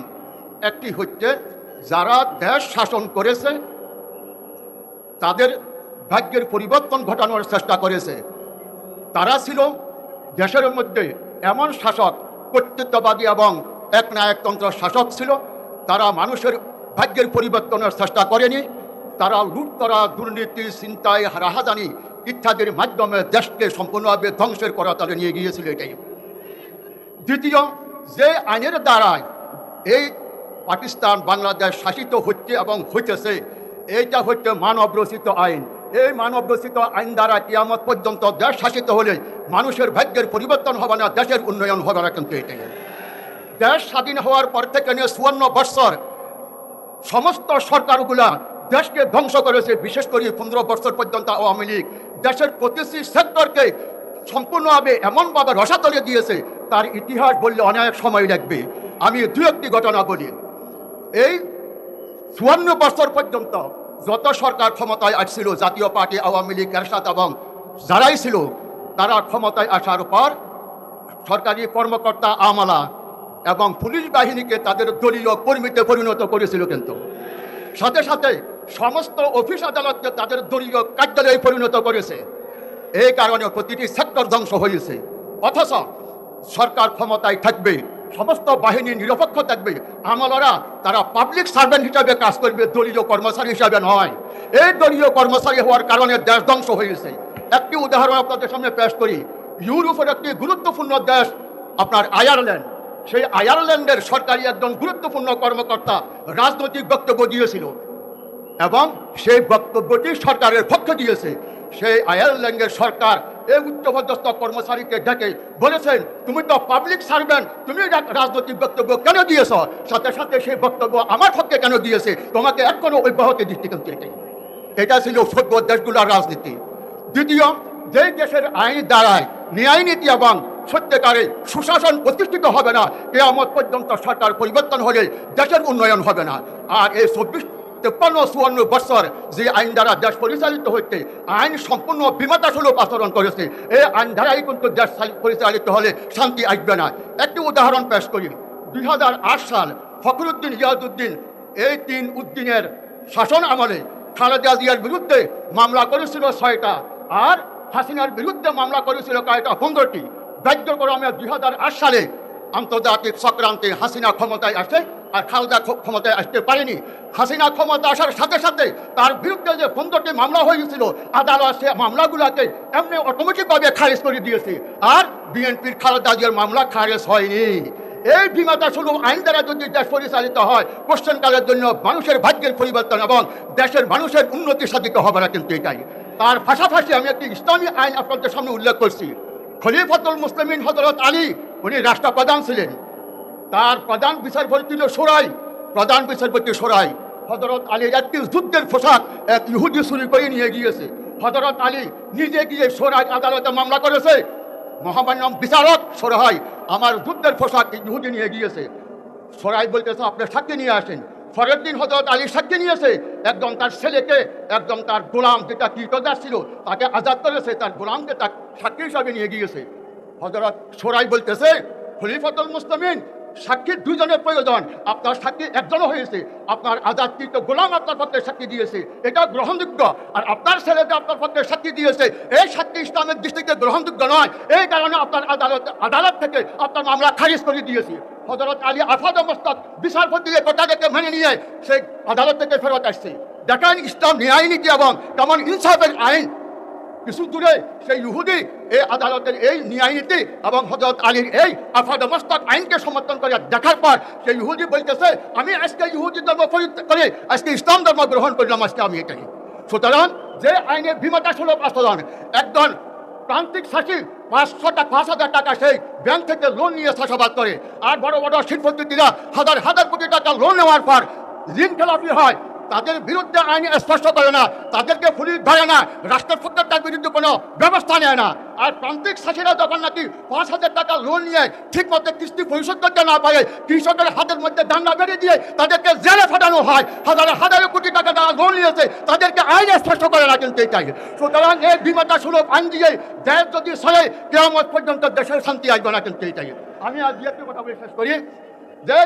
একটি হচ্ছে যারা দেশ শাসন করেছে তাদের ভাগ্যের পরিবর্তন ঘটানোর চেষ্টা করেছে। তারা ছিল দেশের মধ্যে এমন শাসক, কর্তৃত্ববাদী এবং একনায়কতন্ত্র শাসক ছিল, তারা মানুষের ভাগ্যের পরিবর্তনের চেষ্টা করেনি। তারা লুটতরা, দুর্নীতি, ছিনতাই, রাহাজানি ইত্যাদির মাধ্যমে দেশকে সম্পূর্ণভাবে ধ্বংসের করাতলে নিয়ে গিয়েছিল। এটাই। দ্বিতীয়, যে আইনের দ্বারায় এই পাকিস্তান বাংলাদেশ শাসিত হচ্ছে এবং হইতেছে, এইটা হচ্ছে মানবরচিত আইন। এই মানবরচিত আইন দ্বারা কিয়ামত পর্যন্ত দেশ শাসিত হলে মানুষের ভাগ্যের পরিবর্তন হবে না, দেশের উন্নয়ন হবে না। কিন্তু এটাই। দেশ স্বাধীন হওয়ার পর থেকে নিয়ে 54 বৎসর সমস্ত সরকারগুলা দেশকে ধ্বংস করেছে। বিশেষ করে 15 বছর পর্যন্ত আওয়ামী লীগ দেশের প্রতিটি সেক্টরকে সম্পূর্ণভাবে এমনভাবে রসাতলে দিয়েছে, তার ইতিহাস বললে অনেক সময় লাগবে। আমি 2-1টি ঘটনা বলি। এই 54 বছর পর্যন্ত যত সরকার ক্ষমতায় আসছিল, জাতীয় পার্টি, আওয়ামী লীগ, এরশাদ এবং যারাই ছিল, তারা ক্ষমতায় আসার পর সরকারি কর্মকর্তা, আমলা এবং পুলিশ বাহিনীকে তাদের দলীয় কর্মীতে পরিণত করেছিল। কিন্তু সাথে সাথে সমস্ত অফিস আদালতকে তাদের দলীয় কার্যালয়ে পরিণত করেছে। এই কারণে প্রতিটি সেক্টর ধ্বংস হয়েছে। অথচ সরকার ক্ষমতায় থাকবে, সমস্ত বাহিনী নিরপেক্ষ থাকবে, আমলারা তারা পাবলিক সার্ভেন্ট হিসাবে কাজ করবে, দলীয় কর্মচারী হিসাবে নয়। এই দলীয় কর্মচারী হওয়ার কারণে দেশ ধ্বংস হয়েছে। একটি উদাহরণ আপনাদের সামনে পেশ করি। ইউরোপের একটি গুরুত্বপূর্ণ দেশ আপনার আয়ারল্যান্ড। সেই আয়ারল্যান্ডের সরকারি একজন গুরুত্বপূর্ণ কর্মকর্তা রাজনৈতিক বক্তব্য দিয়েছিল। এবং সেই বক্তব্যটি সরকারের পক্ষে দিয়েছে। সেই আয়ারল্যান্ডের সরকার এই উচ্চপদস্থ কর্মচারীকে ডেকে বলেছেন, তুমি তো পাবলিক সার্ভেন্ট, তুমি রাজনৈতিক বক্তব্য কেন দিয়েছ? সাথে সাথে সেই বক্তব্য আমার পক্ষে কেন দিয়েছে? তোমাকে এখনো অব্যাহতি দৃষ্টিকোণ থেকে। এটা ছিল সভ্য দেশগুলোর রাজনীতি। দ্বিতীয়, যেই দেশের আইন দ্বারায় ন্যায় নীতি এবং সত্যিকারে সুশাসন প্রতিষ্ঠিত হবে না, কিয়ামত পর্যন্ত সরকার পরিবর্তন হলে দেশের উন্নয়ন হবে না। আর এই 54 বছর যে আইন দ্বারা দেশ পরিচালিত হচ্ছে, আইন সম্পূর্ণ বিমাতাসুলভ আচরণ করেছে। এই আইন দ্বারাই কিন্তু দেশ পরিচালিত হলে শান্তি আসবে না। একটি উদাহরণ পেশ করি। 2008 সাল ফখরুদ্দিন ইয়াজউদ্দিন এই 3 উদ্দিনের শাসন আমলে খালেদা জিয়ার বিরুদ্ধে মামলা করেছিল 6টা, আর হাসিনার বিরুদ্ধে মামলা করেছিল কয়টা? 15টি। ভাগ্যক্রমে 2008 সালে আন্তর্জাতিক চক্রান্তে হাসিনা ক্ষমতায় আসে, আর খালেদা ক্ষমতায় আসতে পারেনি। হাসিনা ক্ষমতা আসার সাথে সাথে তার বিরুদ্ধে যে 15টি মামলা হয়েছিল, আদালত সে মামলাগুলোকে এমনি অটোমেটিকভাবে খারিজ করে দিয়েছে। আর বিএনপির খালেদা জিয়ার মামলা খারিজ হয়নি। এই বিমাতাসুলভ আইন দ্বারা যদি দেশ পরিচালিত হয়, কোশ্চেনকালের জন্য মানুষের ভাগ্যের পরিবর্তন এবং দেশের মানুষের উন্নতি সাধিত হবে না। কিন্তু এটাই। তার পাশাপাশি আমি একটি ইসলামী আইন আপনাদের সামনে উল্লেখ করছি। খলিফাতুল মুসলিমিন হযরত আলী, উনি রাষ্ট্রপ্রধান ছিলেন। তার প্রধান বিচারপতি ছিল শোরাই, প্রধান বিচারপতি শোরাই। হযরত আলীর একটি যুদ্ধের পোশাক এক ইহুদি চুরি করে নিয়ে গিয়েছে। হযরত আলী নিজে গিয়ে শোরাই আদালতে মামলা করেছে, মহামান্য বিচারক শোরাই, আমার যুদ্ধের পোশাক ইহুদি নিয়ে গিয়েছে। শোরাই বলতেছে, আপনি সাক্ষী নিয়ে আসেন। পরের দিন হযরত আলী সাক্ষী নিয়েছে, একদম তার ছেলেকে, একদম তার গোলাম যেটা কীটদাস ছিল তাকে আজাদ করেছে, তার গোলামকে তার সাক্ষী হিসাবে নিয়ে গিয়েছে। হযরত শোরাই বলতেছে, খলিফাতুল মুসলিমিন, সাক্ষী 2 জনের প্রয়োজন, আপনার সাক্ষী একজনও হয়েছে, আপনার আজাদকৃত গোলাম আপনার পক্ষে সাক্ষী দিয়েছে, এটা গ্রহণযোগ্য। আর আপনার ছেলেকে আপনার পক্ষে সাক্ষী দিয়েছে, এই সাক্ষী ইসলামের দৃষ্টিতে গ্রহণযোগ্য নয়। এই কারণে আপনার আদালত থেকে আপনার মামলা খারিজ করে দিয়েছে। হযরত আলী আফাদ মস্তক বিচারপতি কথাটাকে মেনে নিয়ে সেই আদালত থেকে ফেরত আসছে। দেখেন ইসলাম ন্যায় নীতি এবং কেমন ইনসাফের আইন। কিছু দূরে সেই ইহুদি এই আদালতের এই ন্যায় নীতি এবং হযরত আলীর এই আফাদ মস্তক আইনকে সমর্থন করে দেখার পর সেই ইহুদি বলতেছে, আমি আজকে ইহুদি ধর্ম পরিত্যাগ করে আজকে ইসলাম ধর্ম গ্রহণ করলাম, আজকে আমি এটাই। সুতরাং যে আইনের বিমাতাসুলভ আচরণ, একজন প্রান্তিক শাসী 5,000 টাকা সেই ব্যাংক থেকে লোন নিয়ে চাষাবাদ করে, আর বড় বড় শিল্পপতিরা হাজার হাজার কোটি টাকা লোন নেওয়ার পর ঋণ খেলাপি হয়, তাদের বিরুদ্ধে আইন স্পষ্ট করে না, তাদেরকে পুলিশ ধরে না, রাষ্ট্রের পক্ষে তার বিরুদ্ধে কোনো ব্যবস্থা নেয় না। আর প্রান্তিক শাসীরা যখন নাকি 5,000 টাকা লোন নিয়ে ঠিক মতো কিস্তি পরিশোধ করতে না পারে, কৃষকের হাতের মধ্যে দান্ডা বেঁধে দিয়ে তাদেরকে জেলে ফাটানো হয়। হাজার হাজার কোটি টাকা যারা লোন নিয়েছে তাদেরকে আইন স্পষ্ট করে না। কিন্তু এটাই। সুতরাং এই বিমাতাসুলভ আইন দিয়ে দেশ যদি চলে, কিয়ামত পর্যন্ত দেশের শান্তি আসবে না। কিন্তু এটাই। আমি আজ একটি কথা বলে শেষ করি যে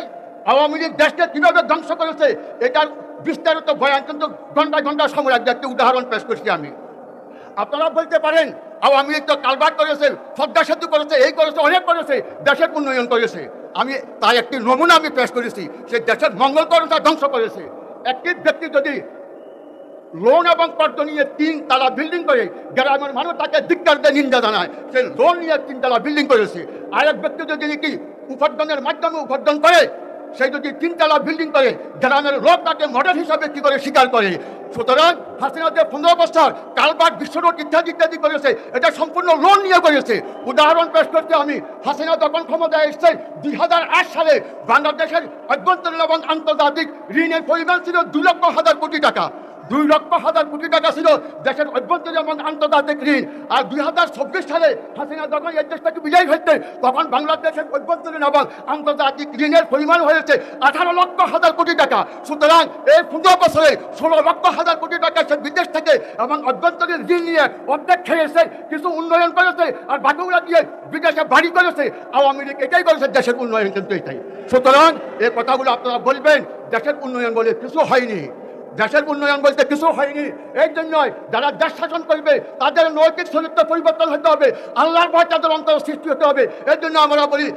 আওয়ামী লীগ দেশকে কিভাবে ধ্বংস করেছে এটার বিস্তারিত বয়ান কিন্তু ঘন্টা ঘন্টা সময় লাগবে। একটি উদাহরণ পেশ করছি আমি। আপনারা বলতে পারেন আওয়ামী লীগ তো কালভার্ট করেছে, পদ্মা সেতু করেছে, এই করেছে, অনেক করেছে, দেশের উন্নয়ন করেছে। আমি তাই একটি নমুনা আমি পেশ করেছি, সে দেশের মঙ্গল করেছে, ধ্বংস করেছে। একটি ব্যক্তি যদি লোন এবং কর্জ নিয়ে 3 তলা বিল্ডিং করে, গ্রামের মানুষ তাকে ধিক্কার দিয়ে নিন্দা জানায়, সে লোন নিয়ে 3 তলা বিল্ডিং করেছে। আর এক ব্যক্তি যদি কি উপার্জনের মাধ্যমে উপার্জন করে, সে যদি 3 তলা বিল্ডিং করে, গ্রামের লোক তাকে মডেল হিসাবে কি করে স্বীকার করে। সুতরাং হাসিনা যে 15 বছর কালভার্ট, বিশ্ব রোড ইত্যাদি ইত্যাদি করেছে, এটা সম্পূর্ণ লোন নিয়ে করেছে। উদাহরণ পেশ করতে আমি, হাসিনা যখন ক্ষমতায় এসেছে 2008 সালে বাংলাদেশের অভ্যন্তরীণ এবং আন্তর্জাতিক ঋণের পরিমাণ ছিল 2,00,000 কোটি টাকা। 2,00,000 কোটি টাকা ছিল দেশের অভ্যন্তরীণ এবং আন্তর্জাতিক ঋণ। আর 2024 সালে হাসিনা যখন এই দেশটাকে বিজয় হয়েছে, তখন বাংলাদেশের অভ্যন্তরীণ এবং আন্তর্জাতিক ঋণের পরিমাণ হয়েছে 18,00,000 কোটি টাকা। সুতরাং এই 15 বছরে 16,00,000 কোটি টাকা সে বিদেশ থেকে এবং অভ্যন্তরীণ ঋণ নিয়ে অর্ধেক খেয়েছে, কিছু উন্নয়ন করেছে, আর বাকিগুলো দিয়ে বিদেশে বাড়ি করেছে। আওয়ামী লীগ এটাই করেছে, দেশের উন্নয়ন কিন্তু এটাই। সুতরাং এই কথাগুলো আপনারা বলবেন, দেশের উন্নয়ন বলে কিছু হয়নি, দেশের উন্নয়ন বলতে কিছু হয়নি। এই জন্যই যারা দেশ শাসন করবে তাদের নৈতিক চরিত্র পরিবর্তন হতে হবে, আল্লাহর ভয় তাদের অন্তর সৃষ্টি হতে হবে। এর জন্য আমরা বলি,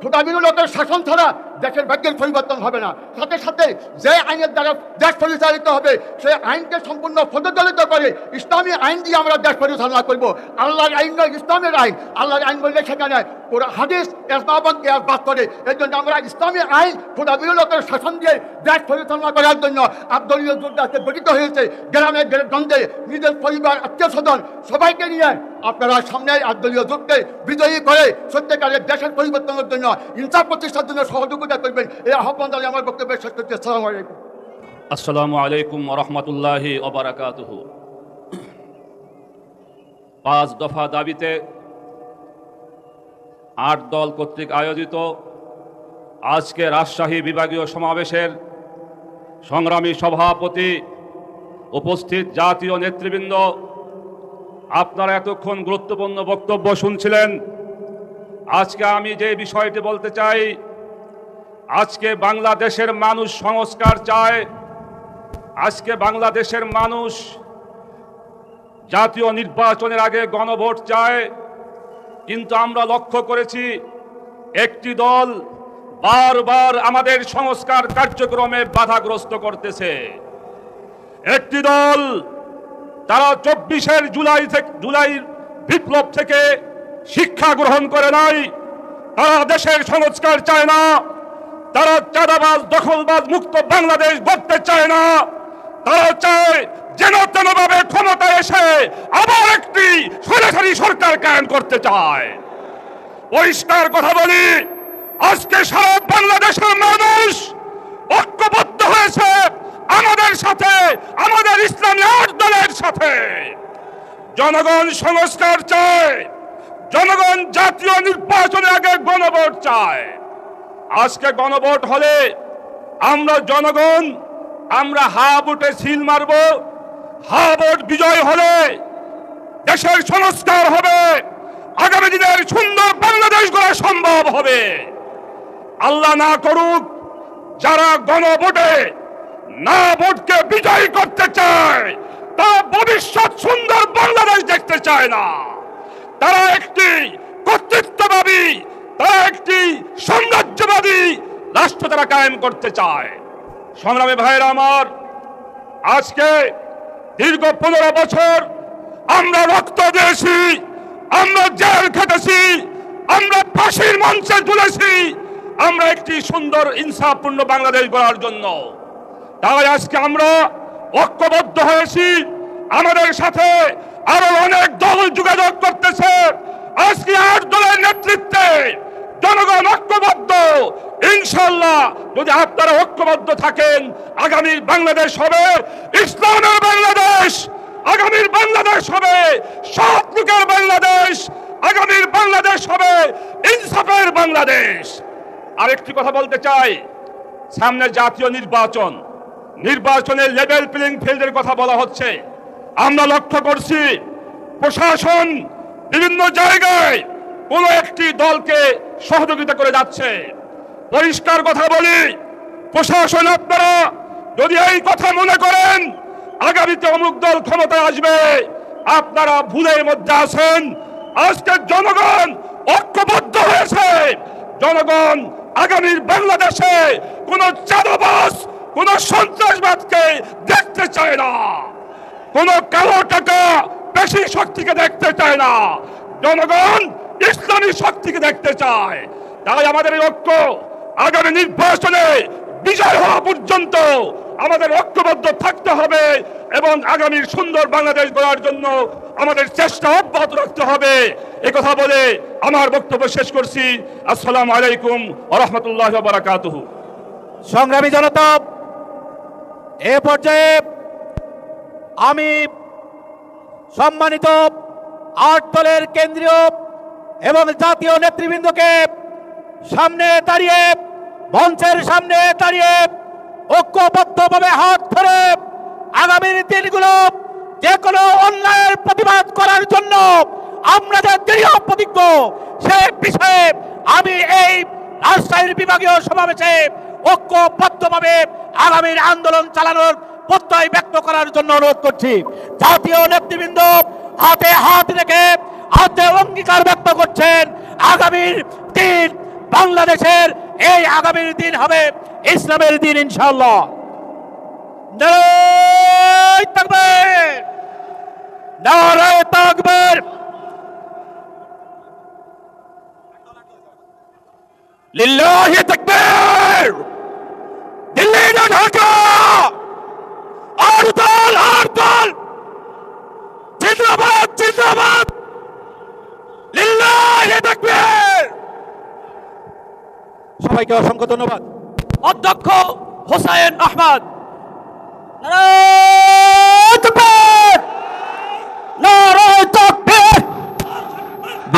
খোদাবিরু লোকের শাসন ছাড়া দেশের ভাগ্যের পরিবর্তন হবে না। সাথে সাথে যে আইনের দ্বারা দেশ পরিচালিত হবে সেই আইনকে সম্পূর্ণ পদদলিত করে ইসলামী আইন দিয়ে আমরা দেশ পরিচালনা করব। আল্লাহর আইন নয়, ইসলামের আইন। আল্লাহর আইন বললে সেখানে পুরো হাদিস এসবাবন কেয়াস বাদ করে। এর জন্য আমরা ইসলামী আইন খোদা বিরোধের শাসন দিয়ে দেশ পরিচালনা করার জন্য আব্দলীয় যুদ্ধে গঠিত হয়েছে। গ্রামে গঞ্জে নিজের পরিবার, আত্মীয় স্বজন সবাইকে নিয়ে আপনারা সামনে আব্দলীয় যুদ্ধে বিজয়ী করে সত্যিকারের দেশের পরিবর্তনের জন্য, ইনসাফ প্রতিষ্ঠার জন্য সহযোগিতা করবেন। এই আহ্বান জানিয়ে আমার বক্তব্য শেষ করছি। আসসালামু আলাইকুম। আসসালামু আলাইকুম ওয়া রাহমাতুল্লাহি ওয়া বারাকাতুহু। 5 দফা দাবিতে 8 দল কর্তৃক আয়োজিত আজকে রাজশাহী বিভাগীয় সমাবেশের সংগ্রামী সভাপতি, উপস্থিত জাতীয় নেতৃবৃন্দ, আপনারা এতক্ষণ গুরুত্বপূর্ণ বক্তব্য শুনছিলেন। আজকে আমি যে বিষয়টি বলতে চাই, আজকে বাংলাদেশের মানুষ সংস্কার চায়। আজকে বাংলাদেশের মানুষ জাতীয় নির্বাচনের আগে গণভোট চায়। কিন্তু আমরা লক্ষ্য করেছি একটি দল বারবার আমাদের সংস্কার কার্যক্রমে বাধাগ্রস্ত করতেছে। একটি দল, তারা 24 জুলাই বিপ্লব থেকে শিক্ষা গ্রহণ করে নাই। তারা দেশের সংস্কার চায় না। তারা চাঁদাবাজ, দখলবাজ মুক্ত বাংলাদেশ গড়তে চায় না। তারা চায় যেন তেনভাবে ক্ষমতায় এসে আবার একটি সরাসরি সরকার কায়েম করতে চায়। পরিষ্কার কথা বলি, আজকে সারা বাংলাদেশের মানুষ ঐক্যবদ্ধ হয়েছে আমাদের সাথে, আমাদের ইসলামী 8 দলের সাথে। জনগণ সংস্কার চায়, জনগণ জাতীয় নির্বাচনের আগে গণভোট চায়। আজকে গণভোট হলে আমরা জনগণ, আমরা হা ভোটে সিল মারব। হা ভোট বিজয় হলে দেশের সংস্কার হবে, আগামী দিনের সুন্দর বাংলাদেশ গড়া সম্ভব হবে। আল্লাহ না করুক, যারা গণভোটে না ভোটকে বিজয়ী করতে চায় তারা ভবিষ্যৎ সুন্দর বাংলাদেশ দেখতে চায় না। তারা একটি কর্তৃত্ববাদী, তারা একটি সাম্রাজ্যবাদী রাষ্ট্র তারা কায়েম করতে চায়। সংগ্রামী ভাইয়েরা আমার, আজকে দীর্ঘ 15 বছর আমরা রক্ত দিয়েছি, আমরা জেল খেটেছি, আমরা ফাঁসির মঞ্চে ঝুলেছি, আমরা একটি সুন্দর ইনসাফপূর্ণ বাংলাদেশ গড়ার জন্য। তাই আজকে আমরা ঐক্যবদ্ধ হয়েছি। আমাদের সাথে আরো অনেক দল যোগাযোগ করতেছে। আজকে 8 দলের নেতৃত্বে জনগণ ঐক্যবদ্ধ। ইনশাআল্লাহ যদি আপনারা ঐক্যবদ্ধ থাকেন, আগামীর বাংলাদেশ হবে ইসলামের বাংলাদেশ, আগামীর বাংলাদেশ হবে সৎ লোকের বাংলাদেশ, আগামীর বাংলাদেশ হবে ইনসাফের বাংলাদেশ। আরেকটি কথা বলতে চাই, সামনে জাতীয় নির্বাচন, নির্বাচনের লেভেল প্লেইং ফিল্ডের কথা বলা হচ্ছে। আমরা লক্ষ্য করছি প্রশাসন বিভিন্ন জায়গায় কোনো একটি দলকে সহযোগিতা করে যাচ্ছে। পরিষ্কার কথা বলি, প্রশাসন আপনারা যদি এই কথা মনে করেন আগামীতে অমুক দল ক্ষমতায় আসবে, আপনারা ভুলের মধ্যে আছেন। আজকে জনগণ ঐক্যবদ্ধ হয়েছে। জনগণ আগামীর বাংলাদেশে কোন চাঁদাবাজ, কোন সন্ত্রাসবাদকে দেখতে চায় না, কোন কালো টাকা পেশি শক্তিকে দেখতে চায় না। জনগণ ইসলামী শক্তিকে দেখতে চায়। তাই আমাদের এই ঐক্য আগামী নির্বাচনে বিজয় হওয়া পর্যন্ত আমাদের ঐক্যবদ্ধ থাকতে হবে এবং আগামীর সুন্দর বাংলাদেশ গড়ার জন্য আমাদের চেষ্টা অব্যাহত রাখতে হবে। এই কথা বলে আমার বক্তব্য শেষ করছি। আসসালামু আলাইকুম ওয়া রাহমাতুল্লাহি ওয়া বারাকাতুহু। সংগ্রামী জনতা, এ পর্যায়ে আমি সম্মানিত 8 দলের কেন্দ্রীয় এবং জাতীয় নেতৃবৃন্দকে সামনে দাঁড়িয়ে, মঞ্চের সামনে দাঁড়িয়ে ঐক্যবদ্ধভাবে হাত ধরে আগামীর দিনগুলো যে কোনো অন্যায়ের প্রতিবাদ করার জন্য আমরা যে দৃঢ় প্রতিজ্ঞ, সে বিষয়ে আমি এই রাজশাহীর বিভাগীয় সমাবেশে ঐক্যবদ্ধভাবে আগামীর আন্দোলন চালানোর প্রত্যয় ব্যক্ত করার জন্য অনুরোধ করছি। জাতীয় নেতৃবৃন্দ হাতে হাত রেখে হাতে অঙ্গীকার ব্যক্ত করছেন আগামীর দিন বাংলাদেশের এই আগামীর দিন হবে ইসলামের দিন ইনশাআল্লাহ। নারায়ে তাকবীর, নারায়ে তাকবীর। লিল্লাহি তাকবীর। দিল্লি না ঢাকা, আরদল আরদল, জিন্দাবাদ জিন্দাবাদ, লিল্লাহি তাকবীর। সবাইকে অসংখ্য ধন্যবাদ। অধ্যক্ষ হোসাইন আহমদ। নারায়ে তাকবীর, নারায়ে তাকবীর।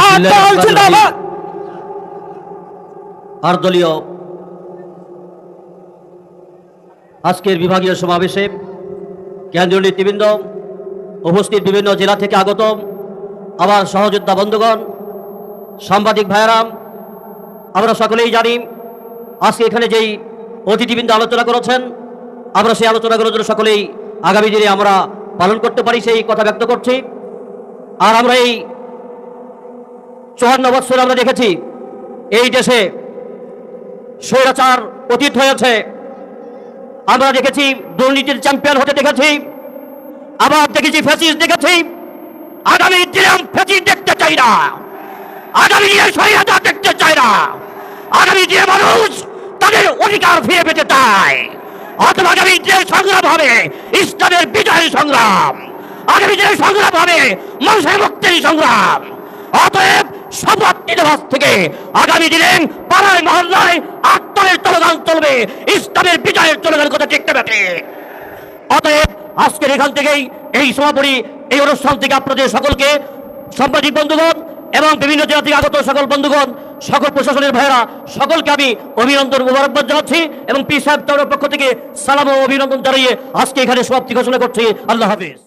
আরদল জিন্দাবাদ। আরদলীয় আজকের বিভাগীয় সমাবেশে কেন্দ্রীয় নেতৃবৃন্দ, উপস্থিত বিভিন্ন জেলা থেকে আগত আমার সহযোদ্ধা বন্ধুগণ, সাংবাদিক ভাইয়েরাম, আমরা সকলেই জানি আজকে এখানে যেই অতিথিবৃন্দ আলোচনা করেছেন, আমরা সেই আলোচনাগুলোর জন্য সকলেই আগামী দিনে আমরা পালন করতে পারি সেই কথা ব্যক্ত করছি। আর আমরা এই 54 বছর আমরা দেখেছি এই দেশে স্বৈরাচার অতীত হয়েছে, আমরা দেখেছি দুর্নীতির চ্যাম্পিয়ন হতে দেখেছি, আবার দেখেছি ফ্যাসিস্ট দেখেছি। আগামী দিনে ফ্যাসিস্ট দেখতে চাই না, আগামী দিনে স্বৈরাচার দেখতে চাই না। আগামী দিনে মানুষ তাদের অধিকার ফিরে পেতে চায়। অথবা আগামী দিনে সংগ্রাম হবে ইসলামের বিজয়ের সংগ্রাম, আগামী দিনে সংগ্রাম হবে মানুষের মুক্তির সংগ্রাম। অতএব শপথ নিতে থেকে আগামী দিনে পাড়ায় মহল্লায় আত্মারের স্লোগান চলবে, ইসলামের বিজয়ের স্লোগান কথা ঠিক না ব্যাপী। অতএব আজকের এখান থেকেই এই সমাপনী এই অনুষ্ঠান থেকে আপনাদের সকলকে, সাংবাদিক বন্ধুগণ এবং বিভিন্ন জেলা থেকে আগত সকল বন্ধুগণ, সকল প্রশাসনের ভাইয়েরা, সকলকে আমি অভিনন্দন মোবারকবাদ জানাচ্ছি এবং পি সাহেব তার পক্ষ থেকে সালাম ও অভিনন্দন জানিয়ে আজকে এখানে সমাপ্তি ঘোষণা করছি। আল্লাহ হাফিজ।